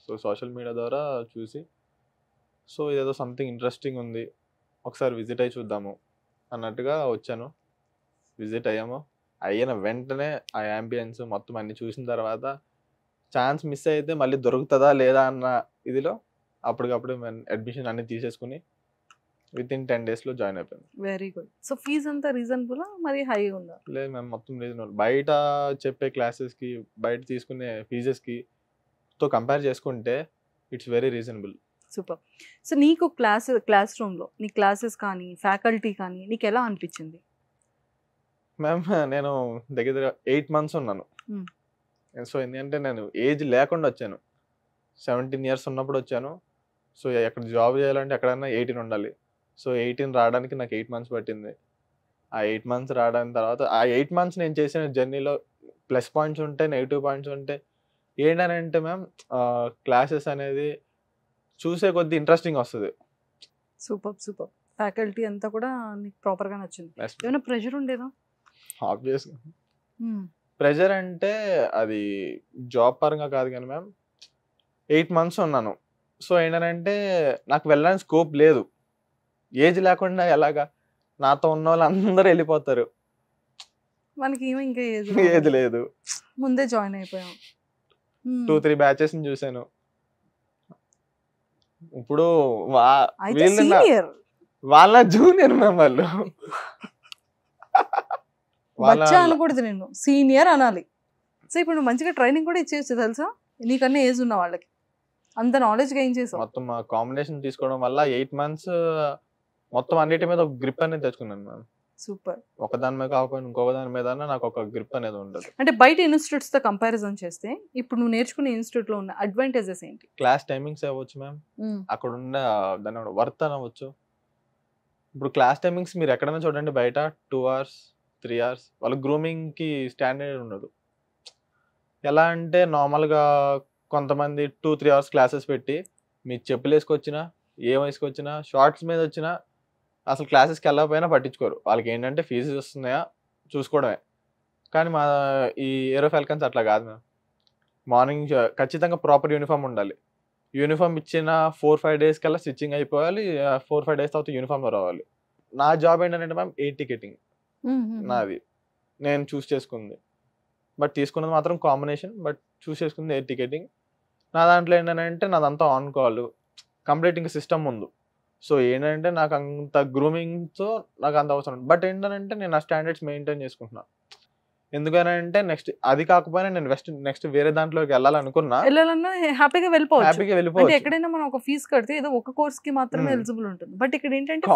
సో సోషల్ మీడియా ద్వారా చూసి సో ఇదేదో సంథింగ్ ఇంట్రెస్టింగ్ ఉంది, ఒకసారి విజిట్ అయ్యి చూద్దాము అన్నట్టుగా వచ్చాను. విజిట్ అయిన వెంటనే ఆ యాంబియన్స్ మొత్తం అన్ని చూసిన తర్వాత ఛాన్స్ మిస్ అయితే మళ్ళీ దొరుకుతుందా లేదా అన్న ఇదిలో అప్పటికప్పుడు అడ్మిషన్ అన్ని తీసేసుకుని విత్ ఇన్ 10 days జాయిన్ అయిపోయాను. Very good. సో ఫీజ్ అంతా రీజనబుల్ మరి హై ఉందా? లేదు మ్యామ్, మొత్తం రీజనబుల్. బయట చెప్పే క్లాసెస్కి బయట తీసుకునే ఫీజెస్కి తో కంపేర్ చేసుకుంటే it's very reasonable. Super. So నీకు క్లాస్ రూమ్లో నీ క్లాసెస్ కానీ ఫ్యాకల్టీ కానీ నీకు ఎలా అనిపించింది? మ్యామ్ నేను దగ్గర 8 months ఉన్నాను. సో ఎందుకంటే నేను ఏజ్ లేకుండా వచ్చాను, 17 years ఉన్నప్పుడు వచ్చాను. సో ఎక్కడ జాబ్ చేయాలంటే ఎక్కడన్నా 18 ఉండాలి. సో 18 రావడానికి నాకు 8 months పట్టింది. ఆ 8 months రావడానికి తర్వాత ఆ 8 months నేను చేసిన జర్నీలో ప్లస్ పాయింట్స్ ఉంటాయి, నెగిటివ్ పాయింట్స్ ఉంటాయి. ఏంటనంటే మ్యామ్ క్లాసెస్ అనేది చూసే కొద్ది ఇంట్రెస్టింగ్ వస్తుంది. Super super. ఫ్యాకల్టీ అంతా కూడా నీకు ప్రాపర్గా నచ్చింది. ఏమైనా ప్రెషర్ ఉండేదా? ఆబ్వియస్గా ప్రెషర్ అంటే అది జాబ్ పరంగా కాదు కానీ మ్యామ్ 8 months ఉన్నాను. సో ఏంటంటే నాకు వెళ్ళడానికి స్కోప్ లేదు. ఏజ్ లేకుండా ఎలాగా, నాతో ఉన్న వాళ్ళు అందరూ వెళ్ళిపోతారు, మనకి ఇంకా ఏజ్ లేదు. ముందే జాయిన్ అయిపోయాం. 2-3 batches చూసాను. ఇప్పుడు వాళ్ళ జూనియర్ మ్యామ్, వాళ్ళు అనకూడదు, నేను సీనియర్ అనాలి. సో ఇప్పుడు నువ్వు మంచిగా ట్రైనింగ్ కూడా ఇచ్చేయచ్చు తెలుసా, నీకన్నా ఏజ్ ఉన్న వాళ్ళకి అంత నాలెడ్జ్ గెయిన్ చేసావు. మొత్తం కాంబినేషన్ తీసుకోవడం వల్ల 8 months మొత్తం అన్నిటి మీద ఒక గ్రిప్ అనేది తెచ్చుకున్నాను మ్యామ్. సూపర్. ఒకదాని మీద కాకపోయినా ఇంకొక దాని మీద నాకు ఒక గ్రిప్ అనేది ఉండదు. అంటే బయట ఇన్స్టిట్యూట్స్ తో కంపారిజన్ చేస్తే ఇప్పుడు నువ్వు నేర్చుకునే ఇన్స్టిట్యూట్ లో ఉన్న అడ్వాంటేజెస్ ఏంటి? క్లాస్ టైమింగ్స్ అవ్వచ్చు మ్యామ్, అక్కడ ఉన్న దాని వర్త్ అనవచ్చు. ఇప్పుడు క్లాస్ టైమింగ్స్ మీరు ఎక్కడైనా చూడండి, బయట 2 hours 3 hours వాళ్ళ గ్రూమింగ్ కి స్టాండర్డ్ ఉండదు. ఎలా అంటే నార్మల్గా కొంతమంది 2-3 hours క్లాసెస్ పెట్టి మీ చెప్పులు వేసుకొచ్చినా ఏం వేసుకొచ్చినా షార్ట్స్ మీద వచ్చినా అసలు క్లాసెస్కి వెళ్ళకపోయినా పట్టించుకోరు. వాళ్ళకి ఏంటంటే ఫీజు వస్తున్నాయా చూసుకోవడమే. కానీ మా ఈ ఏరో ఫాల్కన్స్ అట్లా కాదు మ్యామ్. మార్నింగ్ ఖచ్చితంగా ప్రాపర్ యూనిఫామ్ ఉండాలి. యూనిఫామ్ ఇచ్చిన 4-5 days కల్లా స్టిచ్చింగ్ అయిపోవాలి. 4-5 days తర్వాత యూనిఫామ్లో రావాలి. నా జాబ్ ఏంటంటే మ్యామ్ ఎయిర్ టికెటింగ్ నాది, నేను చూస్ చేసుకుంది. బట్ తీసుకున్నది మాత్రం కాంబినేషన్, బట్ చూస్ చేసుకుంది ఎయిర్ టికెటింగ్. నా దాంట్లో ఏంటంటే నాదంతా ఆన్ కాల్ కంప్లీట్ ఇంకా సిస్టమ్ ఉంది. సో ఏంటంటే నాకు అంత గ్రూమింగ్తో నాకు అంత అవసరం. బట్ ఏంటంటే నేను ఆ స్టాండర్డ్స్ మెయింటైన్ చేసుకుంటున్నాను. ఎందుకనంటే నెక్స్ట్ అది కాకపోయినా నేను నెక్స్ట్ వేరే దాంట్లోకి వెళ్ళాలన్నా హ్యాపీగా వెళ్ళిపోవచ్చు. ఎక్కడైనా మనం ఒక ఫీజు కడితే ఏదో ఒక కోర్స్ కి మాత్రమే ఎలిజిబుల్ ఉంటుంది. బట్ ఇక్కడ ఏంటంటే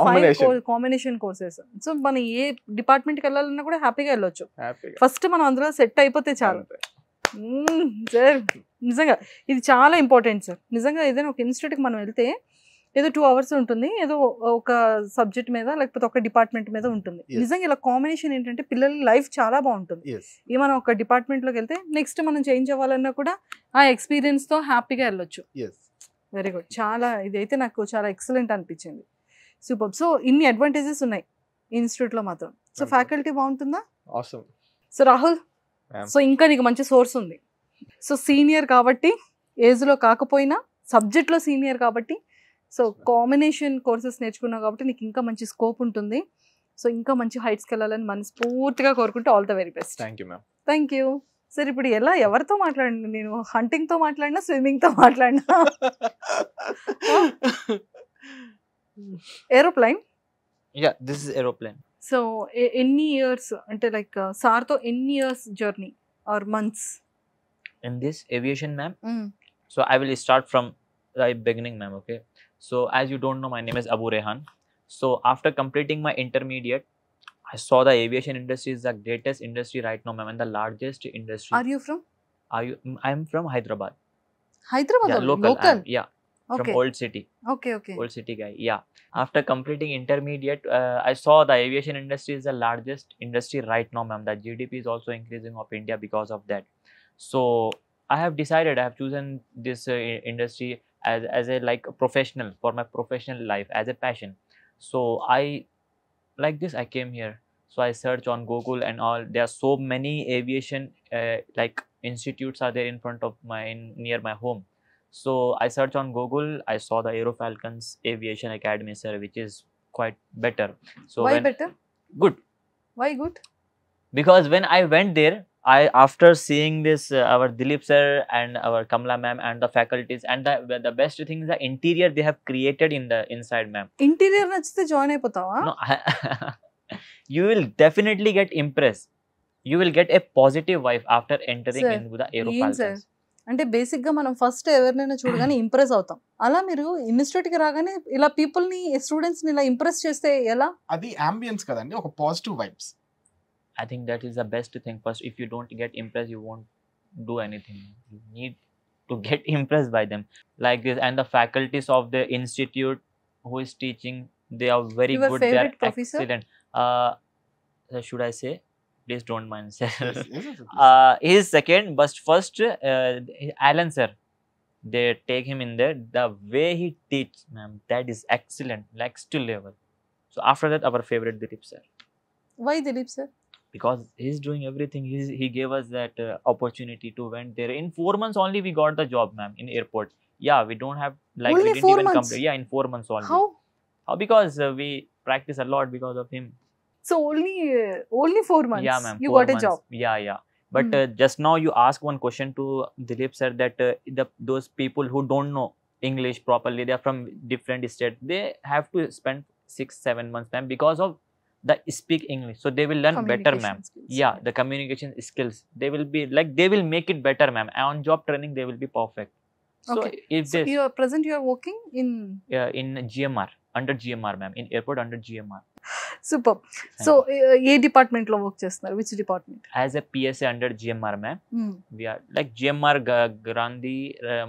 కాంబినేషన్ కోర్సెస్. సో మనం ఏ డిపార్ట్మెంట్ కి వెళ్ళాలన్నా కూడా హ్యాపీగా వెళ్ళొచ్చు. ఫస్ట్ మనం అందులో సెట్ అయిపోతే చాలు. సార్ నిజంగా ఇది చాలా ఇంపార్టెంట్ సార్. నిజంగా ఏదైనా ఒక ఇన్స్టిట్యూట్కి మనం వెళ్తే ఏదో 2 hours ఉంటుంది, ఏదో ఒక సబ్జెక్ట్ మీద లేకపోతే ఒక డిపార్ట్మెంట్ మీద ఉంటుంది. నిజంగా ఇలా కాంబినేషన్ ఏంటంటే పిల్లల లైఫ్ చాలా బాగుంటుంది. ఈ మనం ఒక డిపార్ట్మెంట్లోకి వెళ్తే నెక్స్ట్ మనం చేంజ్ అవ్వాలన్నా కూడా ఆ ఎక్స్పీరియన్స్తో హ్యాపీగా వెళ్ళొచ్చు. Very good. చాలా ఇదైతే నాకు చాలా ఎక్సలెంట్ అనిపించింది. సూపర్. సో ఇన్ని అడ్వాంటేజెస్ ఉన్నాయి ఇన్స్టిట్యూట్లో మాత్రం. సో ఫ్యాకల్టీ బాగుంటుందా? సో రాహుల్, సో ఇంకా నీకు మంచి సోర్స్ ఉంది. సో సీనియర్ కాబట్టి, ఏజ్లో కాకపోయినా సబ్జెక్ట్లో సీనియర్ కాబట్టి, సో కాంబినేషన్ కోర్సెస్ నేర్చుకున్నావు కాబట్టి నీకు ఇంకా మంచి స్కోప్ ఉంటుంది. సో ఇంకా మంచి హైట్స్కి వెళ్ళాలని మనస్ఫూర్తిగా కోరుకుంటే all the very best. Thank you ma'am. Thank you. సరే ఇప్పుడు ఎలా ఎవరితో మాట్లాడినా నేను హంటింగ్ తో మాట్లాడినా స్విమ్మింగ్ తో మాట్లాడినా aeroplane. Yeah, this is aeroplane. So ఎన్ని ఇయర్స్ అంటే లైక్ సార్తో ఎన్ని years journey or months? In this aviation, ma'am. So I will start from the beginning, ma'am. Okay. So as you don't know, my name is Abu Rehan. So after completing my intermediate, I saw the aviation industry is the greatest industry right now, ma'am, and the largest industry. Are you from I'm from Hyderabad. Hyderabad? Yeah, local. Local. Yeah, from okay Old City. Okay okay. Old City guy. Yeah. After completing intermediate, I saw the aviation industry is the largest industry right now, ma'am. The GDP is also increasing of India because of that. So I have decided, I have chosen this industry as a like a professional for my professional life, as a passion. So I like this. I came here. So I search on Google and all. There are so many aviation like institutes are there in front of near my home. So I searched on Google. I saw the Aero Falcons Aviation Academy, sir, which is quite better. So why when, better? good, why good? because when I went there, I after seeing this our Dilip sir and our Kamla ma'am and the faculties and the best thing is the interior they have created in the inside, ma'am. Interior నచ్చితే join అయిపోతావా? No, you will definitely get impressed. You will get a positive vibe after entering Sir, into the Aero ఏం sir Falcons. అంటే basic గా మనం first ఎవరినైనా చూడగానే impress అవుతాం. అలా మీరు ఇన్స్టిట్యూట్ కి రాగానే ఇలా పీపుల్ ని స్టూడెంట్స్ ని ఇలా ఇంప్రెస్ చేస్తే ఎలా? అది అంబియన్స్ కదండి, ఒక positive vibes. I think that is the best thing. First, if you don't get impressed, you won't do anything. You need to get impressed by them like this. And the faculties of the institute who is teaching, they are very Your good. They are favorite professor? excellent. Should I say? Please don't mind, sir. Yes, yes, yes. He is second, but first, Alan sir. They take him in there. The way he teaches, ma'am, that is excellent, next to level. So after that, our favorite Dilip sir. Why Dilip sir? Because he's doing everything. He gave us that opportunity to went there. In 4 months only we got the job, ma'am, in airport. Yeah, we don't have like Only we didn't 4 even months? complete. Yeah, in 4 months only. How? How? Because we practice a lot because of him. So only 4 months Yeah, ma'am. you 4 got a months. job. Yeah. But just now you ask one question to Dilip sir that those people who don't know English properly, they are from different states. They have to spend 6-7 months, ma'am, because of the speak English. So they will learn better, ma'am. Communication skills. Yeah, the communication skills, they will be like, they will make it better, ma'am. On job training they will be perfect. So Okay. if So this you are working in in GMR, under GMR, ma'am, in airport under GMR, super. So A department లో work చేస్తున్నారు? Which department? as a PSA under GMR, ma'am. We are like GMR Gandhi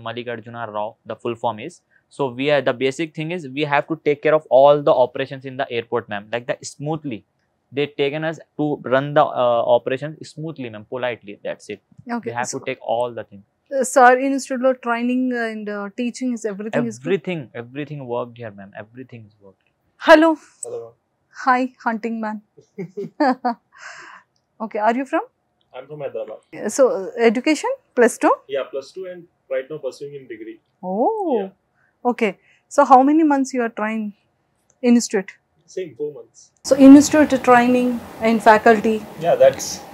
Mallikarjuna Rao, the full form is. So we are, the basic thing is we have to take care of all the operations in the airport, ma'am, like that smoothly. They taken us to run the operations smoothly, ma'am, politely. That's it. Okay. They have to take all the things. Sir institute లో training and teaching is everything is good. Everything worked here, ma'am. Everything is worked. Hello, Hello. Hi hunting man. Okay, are you from? I'm from Hyderabad. So education +2? Yeah, +2 and right now pursuing in degree. Oh, Yeah. okay. So how many months you are trying institute? Same 4 months. So institute training and faculty. Yeah,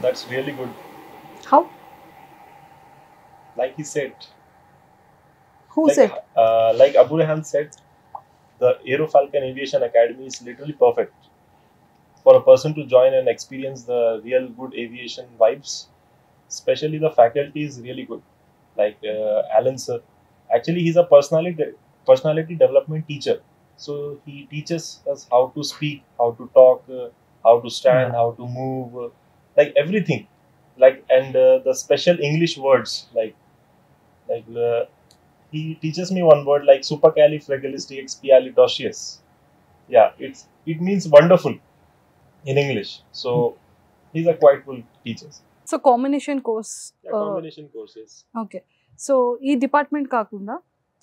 that's really good. How? Like he said. Who like, said? Like Abu Rehan said, the Aero Falcon Aviation Academy is literally perfect for a person to join and experience the real good aviation vibes. Especially the faculty is really good. Like Alan sir, actually he's a personality development teacher. So he teaches us how to speak, how to talk, how to stand, how to move, like everything. Like and the special English words like he teaches me one word like supercalifragilisticexpialidocious. Yeah, it means wonderful in English. So he's a quite cool teacher. So combination course. Yeah, combination courses. Okay. So ఈ department కాకుండా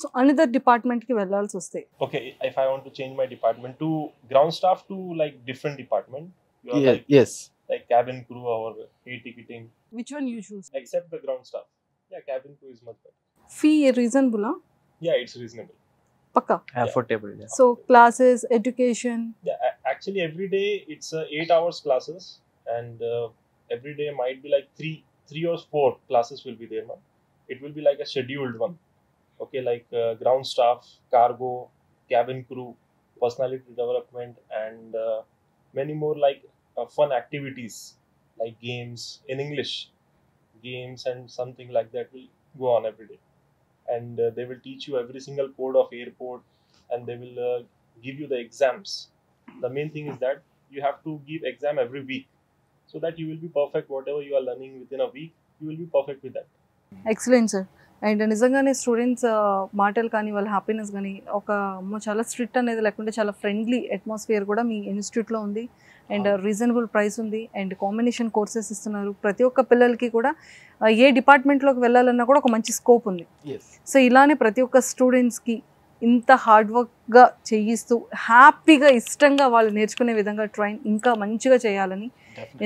so another department కి వెళ్ళాల్సి వస్తాయి. Okay, if I want to change my department to ground staff to like different department, you are Yes. like cabin crew or air ticketing, Which one you choose? except the ground staff. Yeah, cabin crew is much better. Fee reasonable? Yeah, it's reasonable. పక్కా. Affordable. Yeah. So classes, education. Yeah, actually every day it's 8 hours classes and every day might be like 3 or 4 classes will be there, ma'am. It will be like a scheduled one. Okay, like ground staff, cargo, cabin crew, personality development, and many more like fun activities like games in English, games and something like that will go on every day. And they will teach you every single code of airport, and they will give you the exams. The main thing is that you have to give exam every week, so that you will be perfect. Whatever you are learning within a week, you will be perfect with that. Excellent sir. And నిజంగానే students మాటలు కానీ వాళ్ళ happiness కానీ ఒక చాలా strict అనేది లేకుంటే చాలా ఫ్రెండ్లీ అట్మాస్ఫియర్ కూడా మీ ఇన్స్టిట్యూట్లో ఉంది. అండ్ రీజనబుల్ ప్రైస్ ఉంది. అండ్ కాంబినేషన్ కోర్సెస్ ఇస్తున్నారు. ప్రతి ఒక్క పిల్లలకి కూడా ఏ డిపార్ట్మెంట్లోకి వెళ్ళాలన్నా కూడా ఒక మంచి స్కోప్ ఉంది. సో ఇలానే ప్రతి ఒక్క స్టూడెంట్స్కి ఇంత హార్డ్ వర్క్గా చేయిస్తూ హ్యాపీగా ఇష్టంగా వాళ్ళు నేర్చుకునే విధంగా ట్రైన్ ఇంకా మంచిగా చేయాలని,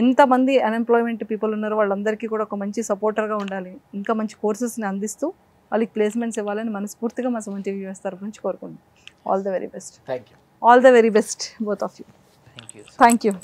ఎంతమంది అన్ఎంప్లాయ్మెంట్ పీపుల్ ఉన్నారో వాళ్ళందరికీ కూడా ఒక మంచి సపోర్టర్గా ఉండాలి, ఇంకా మంచి కోర్సెస్ని అందిస్తూ వాళ్ళకి ప్లేస్మెంట్స్ ఇవ్వాలని మనస్ఫూర్తిగా మా సుమన్ టీవీ వ్యూవర్స్ తరపు నుంచి కోరుకుంటున్నాం. All the very best. Thank you. All the very best both of you. Thank you. Thank you.